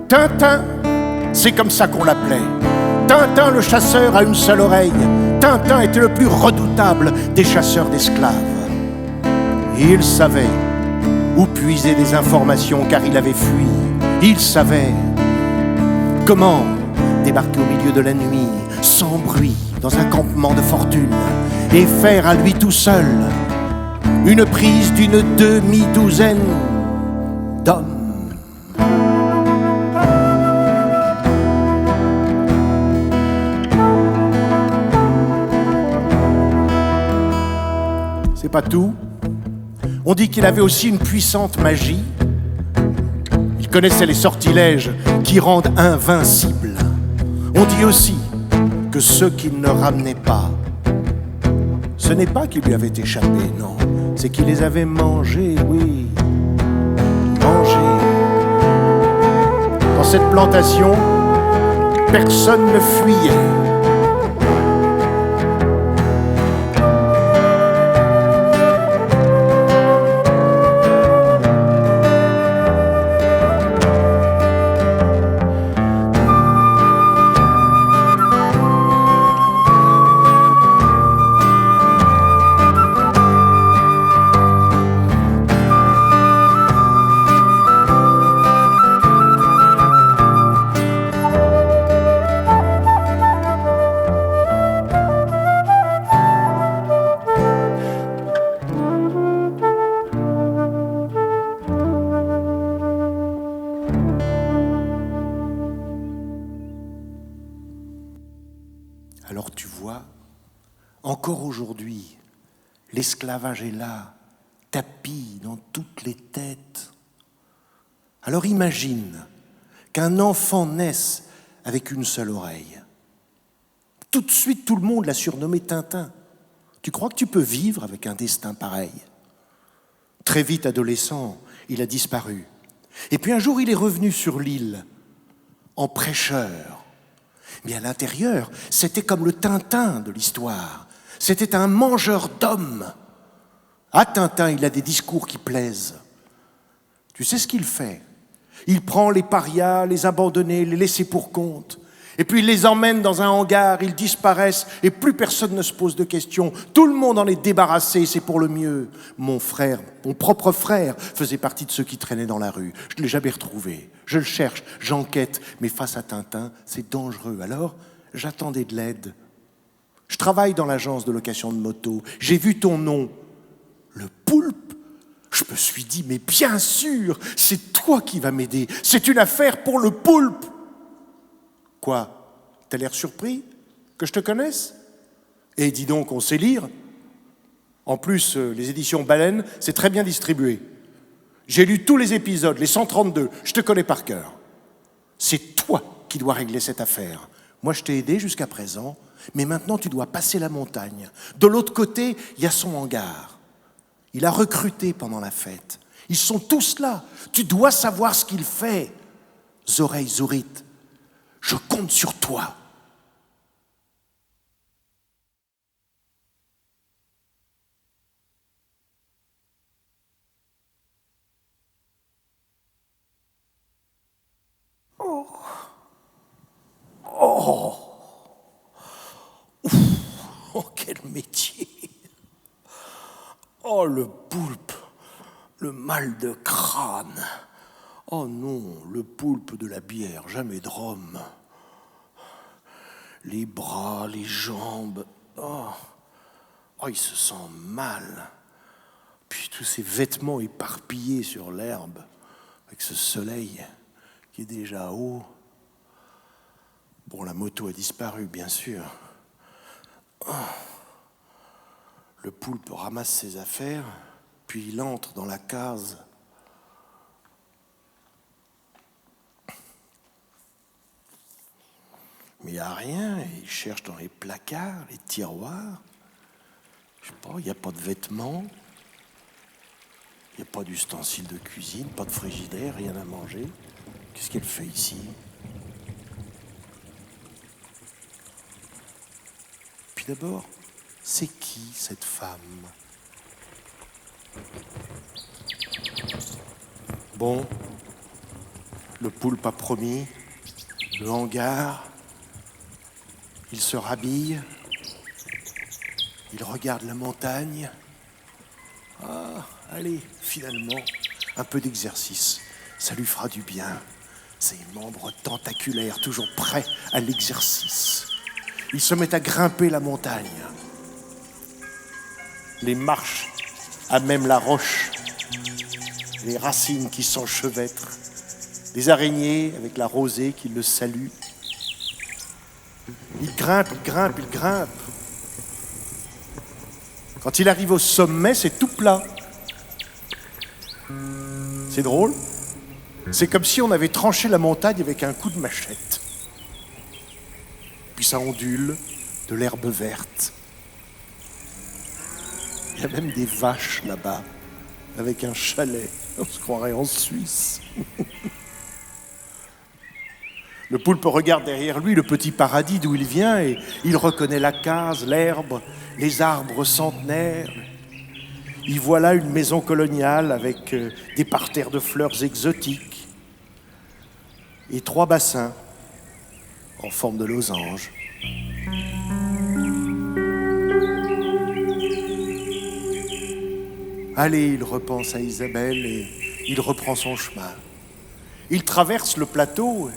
Tintin, c'est comme ça qu'on l'appelait. Tintin le chasseur à une seule oreille. Tintin était le plus redoutable des chasseurs d'esclaves. Et il savait où puiser des informations, car il avait fui. Il savait comment débarquer au milieu de la nuit, sans bruit, dans un campement de fortune, et faire à lui tout seul une prise d'une demi-douzaine d'hommes. C'est pas tout. On dit qu'il avait aussi une puissante magie. Il connaissait les sortilèges qui rendent invincibles. On dit aussi que ceux qu'il ne ramenait pas, ce n'est pas qu'ils lui avaient échappé, non. C'est qu'il les avait mangés, oui. Mangés. Dans cette plantation, personne ne fuyait. Alors tu vois, encore aujourd'hui, l'esclavage est là, tapi dans toutes les têtes. Alors imagine qu'un enfant naisse avec une seule oreille. Tout de suite, tout le monde l'a surnommé Tintin. Tu crois que tu peux vivre avec un destin pareil? Très vite, adolescent, il a disparu. Et puis un jour, il est revenu sur l'île, en prêcheur. Mais à l'intérieur, c'était comme le Tintin de l'histoire. C'était un mangeur d'hommes. À Tintin, il a des discours qui plaisent. Tu sais ce qu'il fait? Il prend les parias, les abandonnés, les laissés pour compte. Et puis il les emmène dans un hangar, ils disparaissent et plus personne ne se pose de questions. Tout le monde en est débarrassé, c'est pour le mieux. Mon frère, mon propre frère, faisait partie de ceux qui traînaient dans la rue. Je ne l'ai jamais retrouvé. Je le cherche, j'enquête, mais face à Tintin, c'est dangereux. Alors, j'attendais de l'aide. Je travaille dans l'agence de location de moto. J'ai vu ton nom, le Poulpe. Je me suis dit, mais bien sûr, c'est toi qui vas m'aider. C'est une affaire pour le Poulpe. Quoi? T'as l'air surpris que je te connaisse? Et dis donc, on sait lire. En plus, les éditions Baleine, c'est très bien distribué. J'ai lu tous les épisodes, les 132, je te connais par cœur. C'est toi qui dois régler cette affaire. Moi, je t'ai aidé jusqu'à présent, mais maintenant, tu dois passer la montagne. De l'autre côté, il y a son hangar. Il a recruté pendant la fête. Ils sont tous là. Tu dois savoir ce qu'il fait. Zoreille Zourit, je compte sur toi. Oh, quel métier! Oh, le poulpe, le mal de crâne. Oh non, le poulpe de la bière, jamais de rhum. Les bras, les jambes, oh, il se sent mal. Puis tous ces vêtements éparpillés sur l'herbe, avec ce soleil qui est déjà haut. Bon, la moto a disparu, bien sûr. Oh. Le poulpe ramasse ses affaires, puis il entre dans la case. Mais il n'y a rien, il cherche dans les placards, les tiroirs. Je sais pas, il n'y a pas de vêtements, il n'y a pas d'ustensiles de cuisine, pas de frigidaire, rien à manger. Qu'est-ce qu'elle fait ici? Puis d'abord, c'est qui cette femme? Bon, le poulpe a promis, le hangar, il se rhabille, il regarde la montagne. Ah, allez, finalement, Un peu d'exercice, ça lui fera du bien. Ses membres tentaculaires, toujours prêts à l'exercice. Il se met à grimper la montagne. Les marches à même la roche, les racines qui s'enchevêtrent, les araignées avec la rosée qui le salue. Il grimpe, il grimpe, il grimpe. Quand il arrive au sommet, c'est tout plat. C'est drôle. C'est comme si on avait tranché la montagne avec un coup de machette. Puis ça ondule, de l'herbe verte. Il y a même des vaches là-bas, avec un chalet. On se croirait en Suisse. Le poulpe regarde derrière lui le petit paradis d'où il vient et il reconnaît la case, l'herbe, les arbres centenaires. Il voit là une maison coloniale avec des parterres de fleurs exotiques et 3 bassins en forme de losange. Allez, il repense à Isabelle et il reprend son chemin. Il traverse le plateau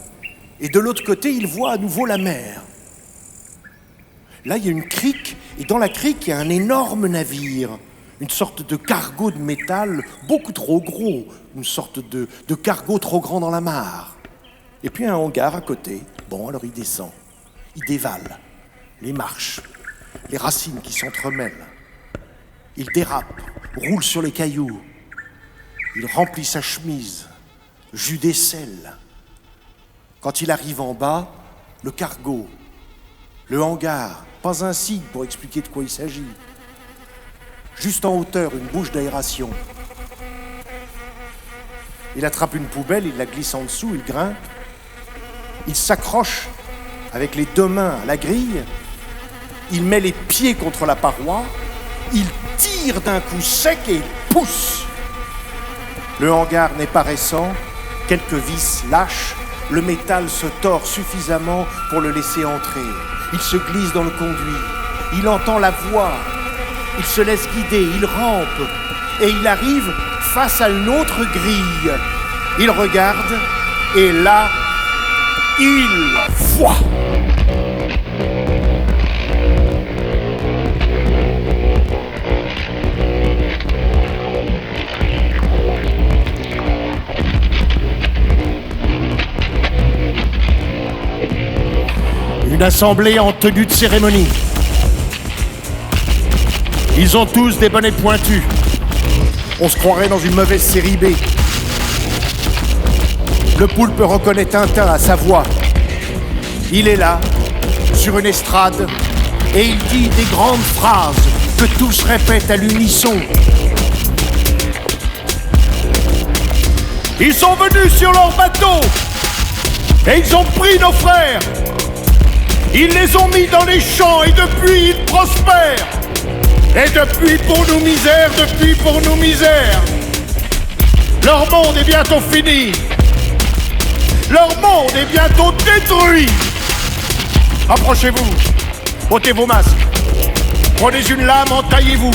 et de l'autre côté, il voit à nouveau la mer. Là, il y a une crique et dans la crique, il y a un énorme navire. Une sorte de cargo de métal beaucoup trop gros, une sorte de cargo trop grand dans la mare. Et puis un hangar à côté. Bon, alors il descend, il dévale les marches, les racines qui s'entremêlent. Il dérape, roule sur les cailloux. Il remplit sa chemise, jus d'aisselle. Quand il arrive en bas, le cargo, le hangar, pas un signe pour expliquer de quoi il s'agit. Juste en hauteur, une bouche d'aération. Il attrape une poubelle, il la glisse en dessous, il grimpe. Il s'accroche avec les 2 mains à la grille. Il met les pieds contre la paroi. Il tire d'un coup sec et il pousse. Le hangar n'est pas récent. Quelques vis lâchent. Le métal se tord suffisamment pour le laisser entrer. Il se glisse dans le conduit. Il entend la voix. Il se laisse guider, il rampe et il arrive face à une autre grille. Il regarde et là, il voit. Une assemblée en tenue de cérémonie. Ils ont tous des bonnets pointus. On se croirait dans une mauvaise série B. Le poulpe reconnaît Tintin à sa voix. Il est là, sur une estrade, et il dit des grandes phrases que tous répètent à l'unisson. Ils sont venus sur leur bateau, et ils ont pris nos frères. Ils les ont mis dans les champs, et depuis ils prospèrent. Et depuis pour nous misère, depuis pour nous misère. Leur monde est bientôt fini. Leur monde est bientôt détruit. Approchez-vous, ôtez vos masques. Prenez une lame, entaillez-vous.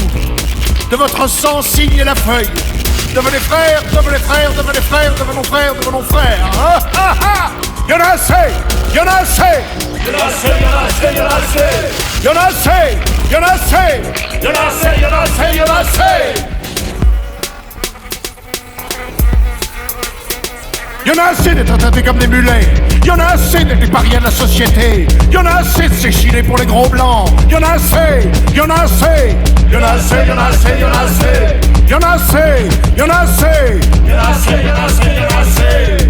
De votre sang, signez la feuille. Devenez frères, devenez frères, devenez frères, devenons frères, devenons frères. Ah, ah, ah. Y'en a assez, y'en a assez. Y'en a assez, y'en a assez, y'en a assez. Y'en a assez, y'en a assez. Y'en a assez, y'en a assez, y'en a assez. Y'en a assez d'être traités comme des mulets. Y'en a assez d'être des parias de la société. Y'en a assez de s'échiner pour les gros blancs. Y'en a assez, y'en a assez. Y'en a assez, y'en a assez, y'en a assez. Y'en a assez, y'en a assez. Y'en a assez, y'en a assez, y'en a assez.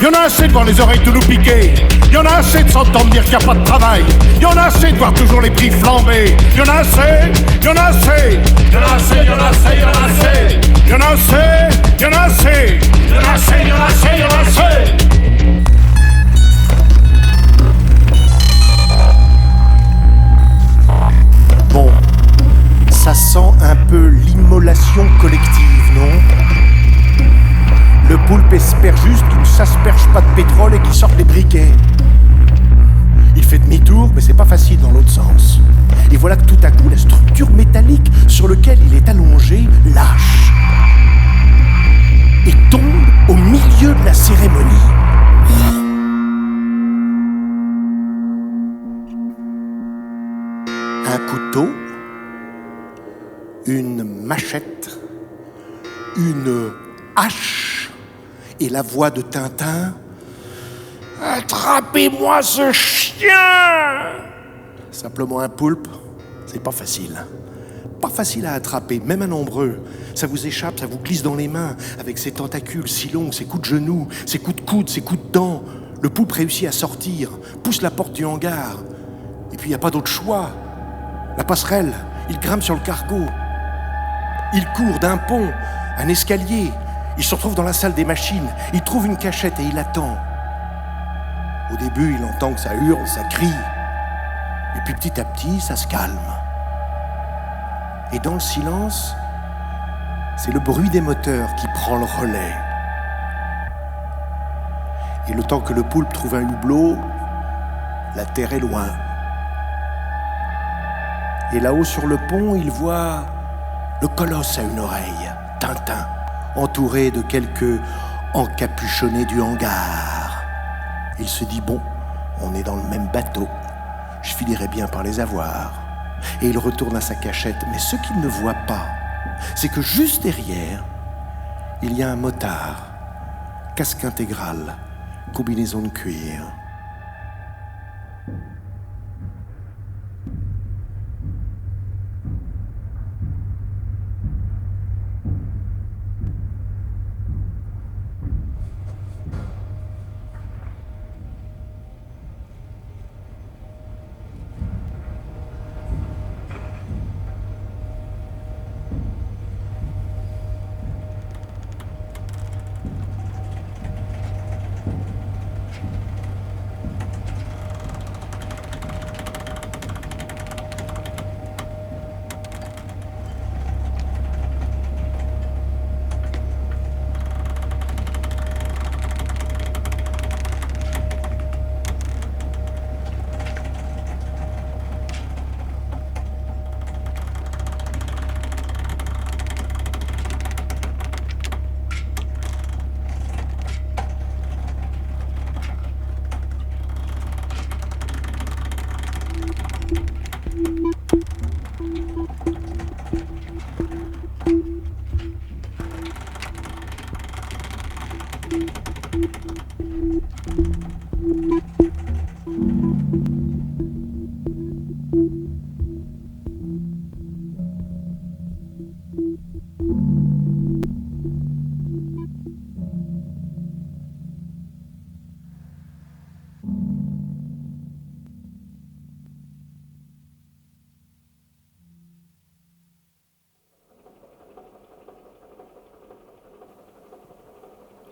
Y'en a assez de voir les oreilles tout nous piquer. Y'en a assez de s'entendre dire qu'il n'y a pas de travail. Y'en a assez de voir toujours les prix flamber. Y'en a assez, y'en a assez. Y'en a assez, y'en a assez, y'en a assez. Y'en a assez, y'en a assez. Y'en a assez, y'en a assez, y'en a assez. Bon, ça sent un peu l'immolation collective, non ? Le poulpe espère juste qu'il ne s'asperge pas de pétrole et qu'il sorte des briquets. Il fait demi-tour, mais c'est pas facile dans l'autre sens. Et voilà que tout à coup, la structure métallique sur milieu de la cérémonie, un couteau, une machette, une hache et la voix de Tintin. Attrapez-moi ce chien! Simplement un poulpe, c'est pas facile. Pas facile à attraper, même à nombreux. Ça vous échappe, ça vous glisse dans les mains, avec ses tentacules si longs, ses coups de genoux, ses coups de coude, ses coups de dents. Le poulpe réussit à sortir, pousse la porte du hangar. Et puis il n'y a pas d'autre choix. La passerelle, il grimpe sur le cargo. Il court d'un pont, un escalier. Il se retrouve dans la salle des machines. Il trouve une cachette et il attend. Au début, il entend que ça hurle, ça crie. Et puis petit à petit, ça se calme. Et dans le silence, c'est le bruit des moteurs qui prend le relais. Et le temps que le poulpe trouve un hublot, la terre est loin. Et là-haut sur le pont, il voit le colosse à une oreille, Tintin, entouré de quelques encapuchonnés du hangar. Il se dit, bon, on est dans le même bateau, je finirai bien par les avoir. Et il retourne à sa cachette. Mais ce qu'il ne voit pas, c'est que juste derrière, il y a un motard, casque intégral, combinaison de cuir.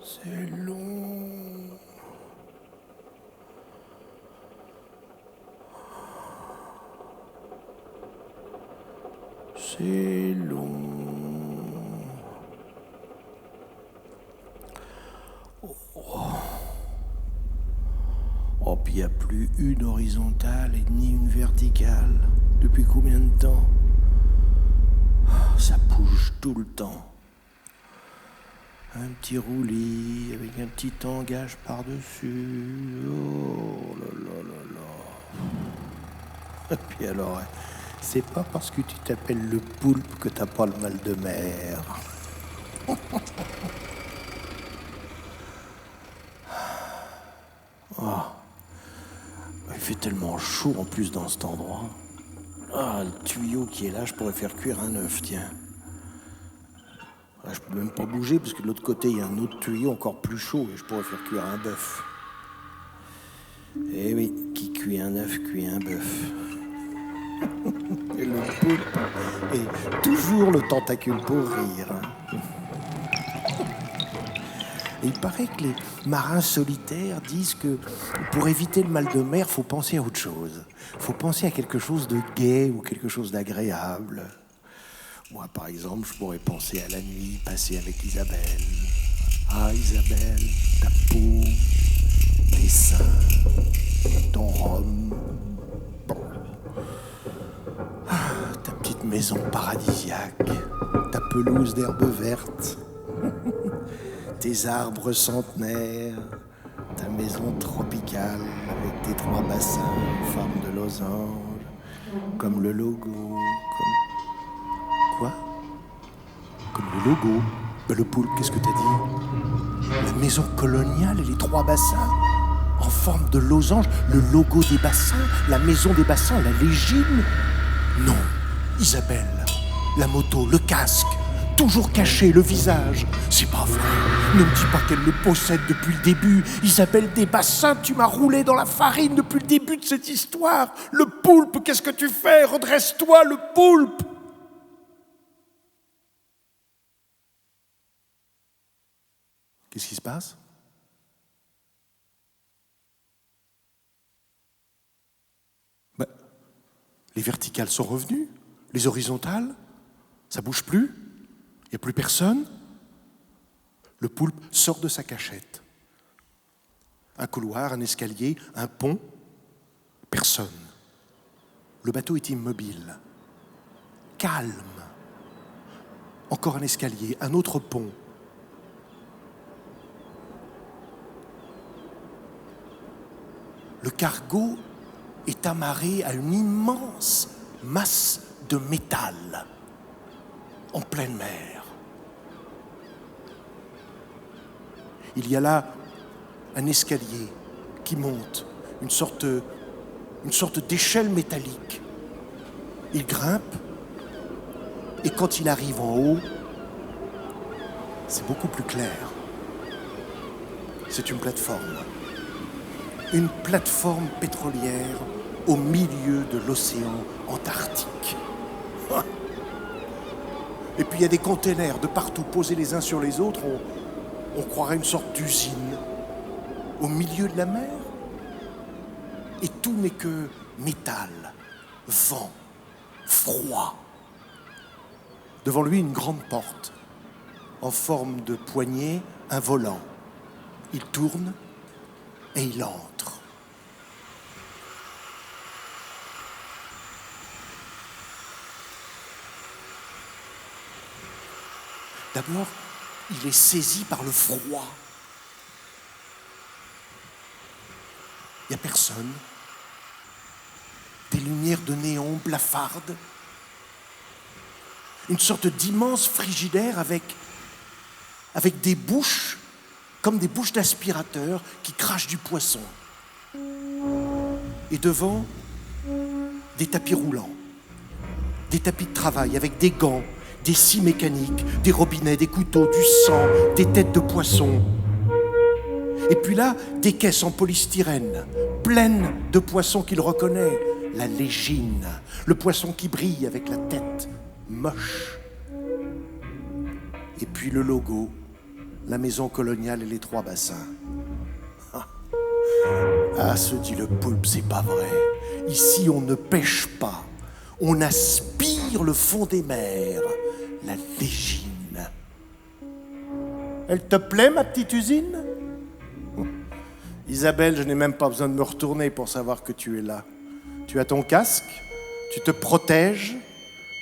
C'est long. C'est long. Oh, puis il n'y a plus une horizontale et ni une verticale. Depuis combien de temps? Ça bouge tout le temps. Un petit roulis avec un petit tangage par-dessus. Oh là là là là. Et puis alors, c'est pas parce que tu t'appelles le poulpe que t'as pas le mal de mer. Oh. Il fait tellement chaud en plus dans cet endroit. Ah, le tuyau qui est là, je pourrais faire cuire un œuf, tiens. Je peux même pas bouger parce que de l'autre côté il y a un autre tuyau encore plus chaud et je pourrais faire cuire un bœuf. Eh oui, qui cuit un œuf cuit un bœuf. Et le poulpe est toujours le tentacule pour rire. Et il paraît que les marins solitaires disent que pour éviter le mal de mer, faut penser à autre chose. Faut penser à quelque chose de gai ou quelque chose d'agréable. Moi, par exemple, je pourrais penser à la nuit passée avec Isabelle. Ah, Isabelle, ta peau, tes seins, ton rhum. Ah, ta petite maison paradisiaque, ta pelouse d'herbe verte. tes arbres centenaires, ta maison tropicale avec tes 3 bassins en forme de losange, comme le logo, comme... Quoi? Comme le logo? Le poulpe, qu'est-ce que t'as dit? La maison coloniale et les 3 bassins en forme de losange, le logo des bassins, la maison des bassins, la légine? Non, Isabelle, la moto, le casque, toujours caché, le visage. C'est pas vrai. Ne me dis pas qu'elle le possède depuis le début. Isabelle des bassins, tu m'as roulé dans la farine depuis le début de cette histoire. Le poulpe, qu'est-ce que tu fais? Redresse-toi, le poulpe! Qu'est-ce qui se passe? Ben, les verticales sont revenues, les horizontales, ça bouge plus, il n'y a plus personne. Le poulpe sort de sa cachette. Un couloir, un escalier, un pont, personne. Le bateau est immobile, calme. Encore un escalier, un autre pont. Le cargo est amarré à une immense masse de métal en pleine mer. Il y a là un escalier qui monte, une sorte d'échelle métallique. Il grimpe et quand il arrive en haut, c'est beaucoup plus clair. C'est une plateforme. Une plateforme pétrolière au milieu de l'océan Antarctique. Et puis il y a des containers de partout posés les uns sur les autres. On croirait une sorte d'usine au milieu de la mer. Et tout n'est que métal, vent, froid. Devant lui, une grande porte en forme de poignée, un volant. Il tourne et il entre. D'abord, il est saisi par le froid. Il n'y a personne. Des lumières de néon blafardent. Une sorte d'immense frigidaire avec des bouches, comme des bouches d'aspirateur qui crachent du poisson. Et devant, des tapis roulants, des tapis de travail avec des gants, des scies mécaniques, des robinets, des couteaux, du sang, des têtes de poisson. Et puis là, des caisses en polystyrène, pleines de poissons qu'il reconnaît. La légine, le poisson qui brille avec la tête moche. Et puis le logo, la maison coloniale et les 3 bassins. Ah, se dit le poulpe, c'est pas vrai. Ici, on ne pêche pas. On aspire le fond des mers. La légine. Elle te plaît, ma petite usine? Isabelle, je n'ai même pas besoin de me retourner pour savoir que tu es là. Tu as ton casque, tu te protèges.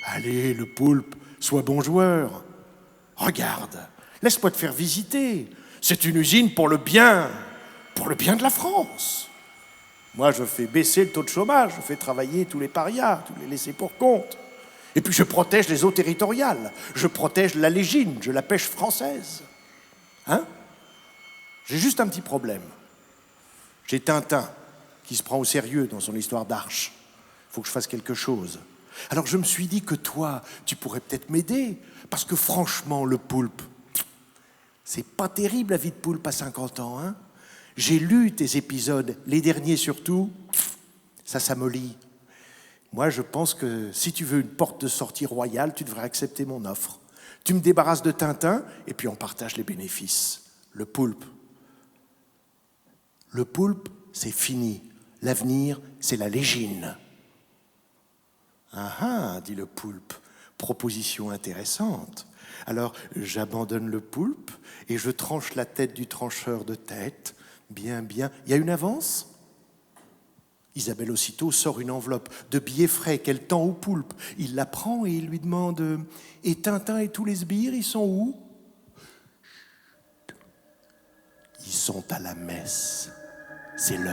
Allez, le poulpe, sois bon joueur. Regarde, laisse-moi te faire visiter. C'est une usine pour le bien de la France. Moi, je fais baisser le taux de chômage, je fais travailler tous les parias, tous les laissés pour compte. Et puis je protège les eaux territoriales, je protège la légine, je la pêche française. Hein? J'ai juste un petit problème. J'ai Tintin, qui se prend au sérieux dans son histoire d'arche. Il faut que je fasse quelque chose. Alors je me suis dit que toi, tu pourrais peut-être m'aider, parce que franchement, le poulpe, c'est pas terrible la vie de poulpe à 50 ans, hein? J'ai lu tes épisodes, les derniers surtout, ça s'amollit. Moi, je pense que si tu veux une porte de sortie royale, tu devrais accepter mon offre. Tu me débarrasses de Tintin, et puis on partage les bénéfices. Le poulpe. Le poulpe, c'est fini. L'avenir, c'est la légine. Ah ah, dit le poulpe, proposition intéressante. Alors, j'abandonne le poulpe et je tranche la tête du trancheur de tête. Bien, bien. Il y a une avance ? Isabelle aussitôt sort une enveloppe de billets frais qu'elle tend au poulpe. Il la prend et il lui demande « Et Tintin et tous les sbires, ils sont où ?» Ils sont à la messe. C'est l'heure.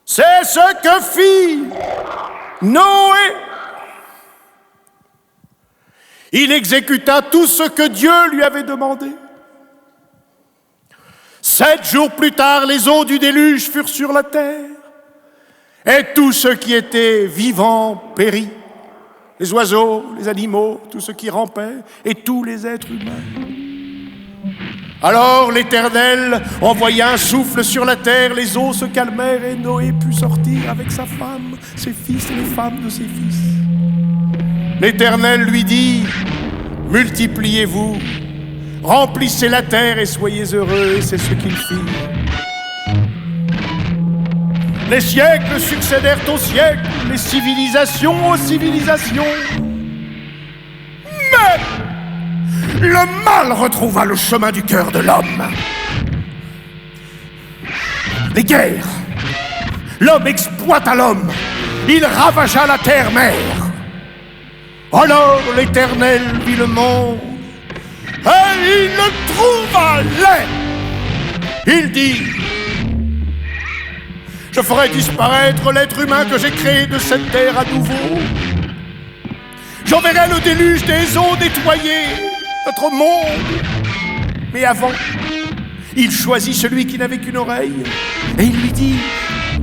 C'est ce que fit Noé. Il exécuta tout ce que Dieu lui avait demandé. 7 jours plus tard, les eaux du déluge furent sur la terre, et tout ce qui était vivant périt. Les oiseaux, les animaux, tout ce qui rampait, et tous les êtres humains. Alors l'Éternel envoya un souffle sur la terre, les eaux se calmèrent et Noé put sortir avec sa femme, ses fils et les femmes de ses fils. L'Éternel lui dit, « Multipliez-vous, remplissez la terre et soyez heureux. » Et c'est ce qu'il fit. Les siècles succédèrent aux siècles, les civilisations aux civilisations. Mais le mal retrouva le chemin du cœur de l'homme. Les guerres. L'homme exploita l'homme. Il ravagea la terre-mère. Alors l'Éternel vit le monde, et il le trouva laid. Il dit, « Je ferai disparaître l'être humain que j'ai créé de cette terre à nouveau. J'enverrai le déluge des eaux nettoyer notre monde. » Mais avant, il choisit celui qui n'avait qu'une oreille, et il lui dit, «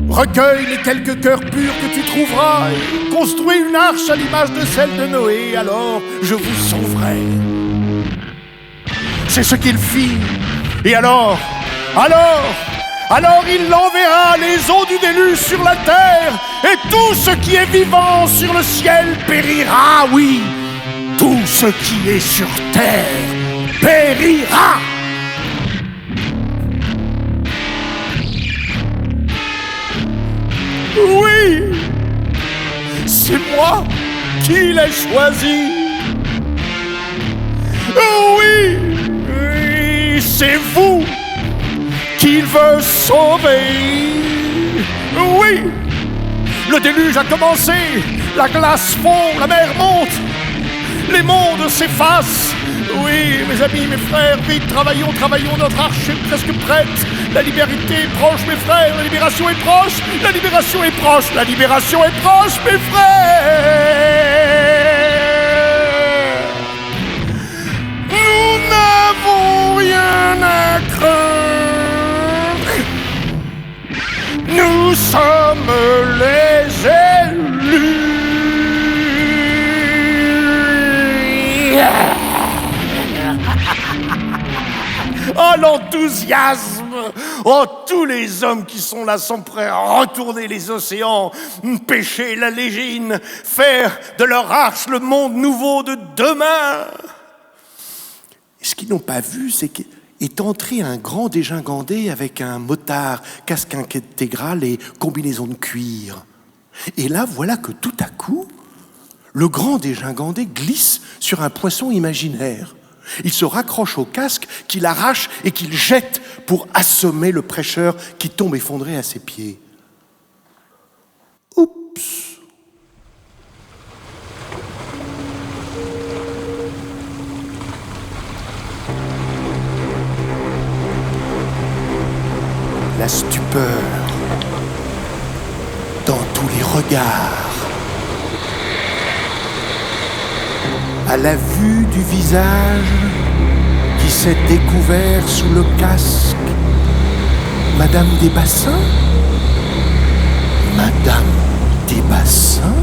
Recueille les quelques cœurs purs que tu trouveras, et construis une arche à l'image de celle de Noé, alors je vous sauverai. » C'est ce qu'il fit. Et alors il enverra les eaux du déluge sur la terre, et tout ce qui est vivant sur le ciel périra, oui, tout ce qui est sur terre périra. Oui, c'est moi qui l'ai choisi. Oui, c'est vous qu'il veut sauver. Oui, le déluge a commencé, la glace fond, la mer monte, les mondes s'effacent. Oui, mes amis, mes frères, vite, travaillons, notre arche est presque prête. La liberté est proche, mes frères, la libération est proche, la libération est proche, la libération est proche, mes frères. Nous n'avons rien à craindre. Nous sommes les élus. Oh, l'enthousiasme! Oh, tous les hommes qui sont là sont prêts à retourner les océans, pêcher la légine, faire de leur arche le monde nouveau de demain. Et ce qu'ils n'ont pas vu, c'est qu'est entré un grand dégingandé avec un motard, casque intégral et combinaison de cuir. Et là, voilà que tout à coup, le grand dégingandé glisse sur un poisson imaginaire. Il se raccroche au casque, qu'il arrache et qu'il jette pour assommer le prêcheur qui tombe effondré à ses pieds. Oups! La stupeur dans tous les regards. À la vue du visage qui s'est découvert sous le casque, Madame Desbassins? Madame Desbassins?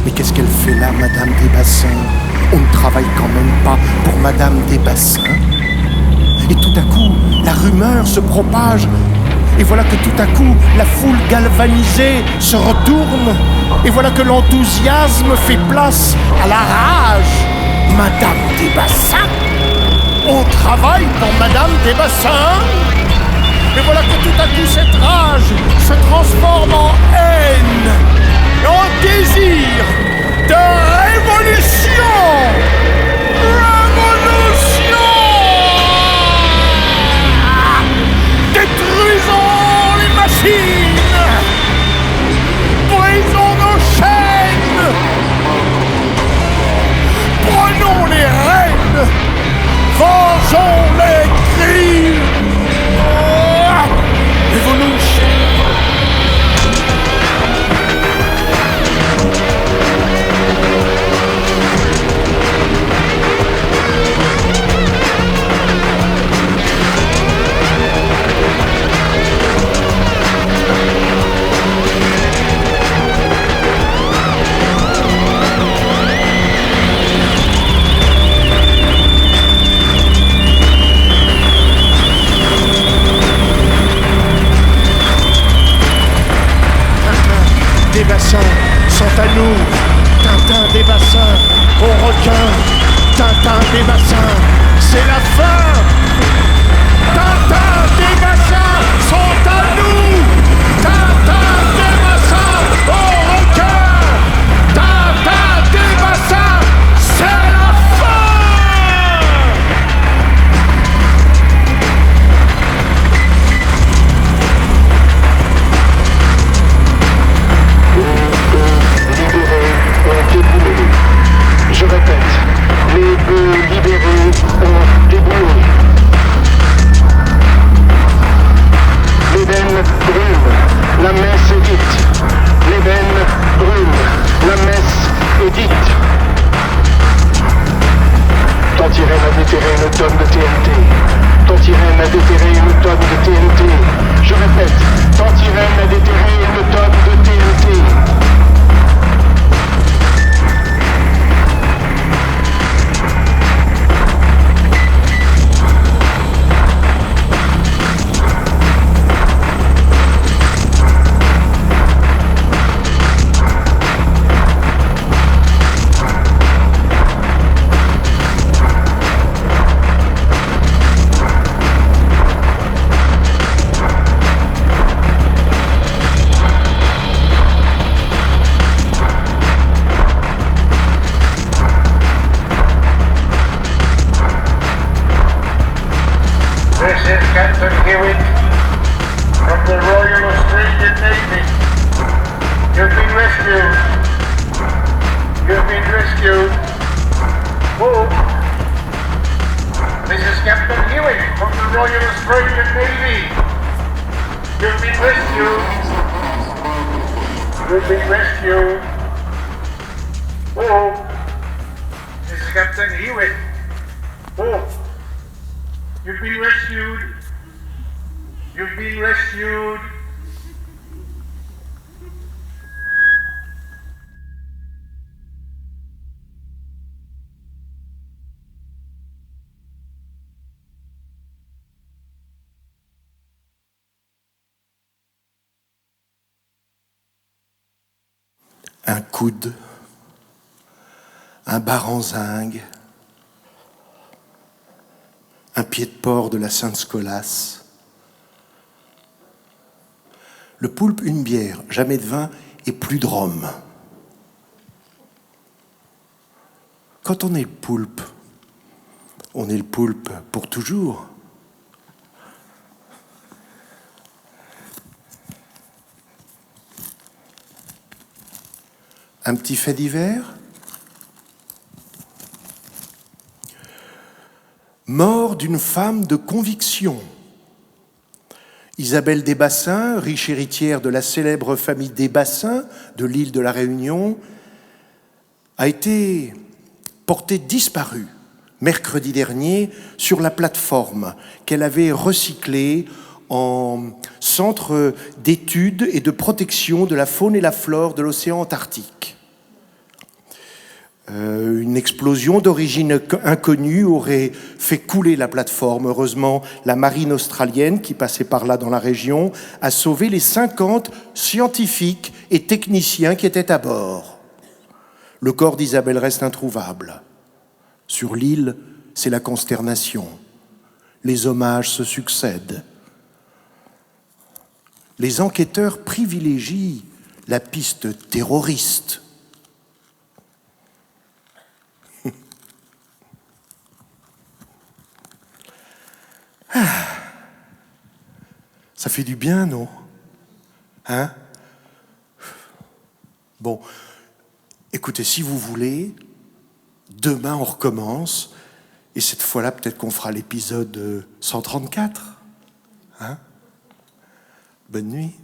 Mais qu'est-ce qu'elle fait là, Madame Desbassins? On ne travaille quand même pas pour Madame Desbassins. Et tout à coup, la rumeur se propage. Et voilà que tout à coup, la foule galvanisée se retourne. Et voilà que l'enthousiasme fait place à la rage. Madame Desbassins? On travaille pour Madame Desbassins? Et voilà que tout à coup, cette rage se transforme en haine, en désir de révolution. Révolution! nous. Tintin des bassins aux requins. Tintin des bassins, c'est la fin. Tintin des bassins sont à nous. Tintin des bassins aux requins. Tintin des bassins, c'est la fin. Je répète, les bœufs libérés ont déboulé. Les veines brûlent, la messe est dite. Les veines brûlent, la messe est dite. Tantirène a déterré une tonne de TNT. Tantirène a déterré une tonne de TNT. Je répète, Tantirène a déterré une tonne de TNT. Captain Hewitt from the Royal Australian Navy. You've been rescued. You've been rescued. Oh, this is Captain Hewitt from the Royal Australian Navy. You've been rescued. You've been rescued. Oh, this is Captain Hewitt. Oh. You've been rescued. You've been rescued. Un coude, un bar en zinc, un pied de porc de la Sainte-Scolasse. Le poulpe, une bière, jamais de vin et plus de rhum. Quand on est le poulpe pour toujours. Un petit fait divers. Mort d'une femme de conviction. Isabelle Desbassins, riche héritière de la célèbre famille Desbassins de l'île de la Réunion, a été portée disparue mercredi dernier sur la plateforme qu'elle avait recyclée en centre d'études et de protection de la faune et la flore de l'océan Antarctique. Une explosion d'origine inconnue aurait fait couler la plateforme. Heureusement, la marine australienne, qui passait par là dans la région, a sauvé les 50 scientifiques et techniciens qui étaient à bord. Le corps d'Isabelle reste introuvable. Sur l'île, c'est la consternation. Les hommages se succèdent. Les enquêteurs privilégient la piste terroriste. Ça fait du bien, non? Hein? Bon, écoutez, si vous voulez, demain on recommence, et cette fois-là, peut-être qu'on fera l'épisode 134. Hein? Bonne nuit.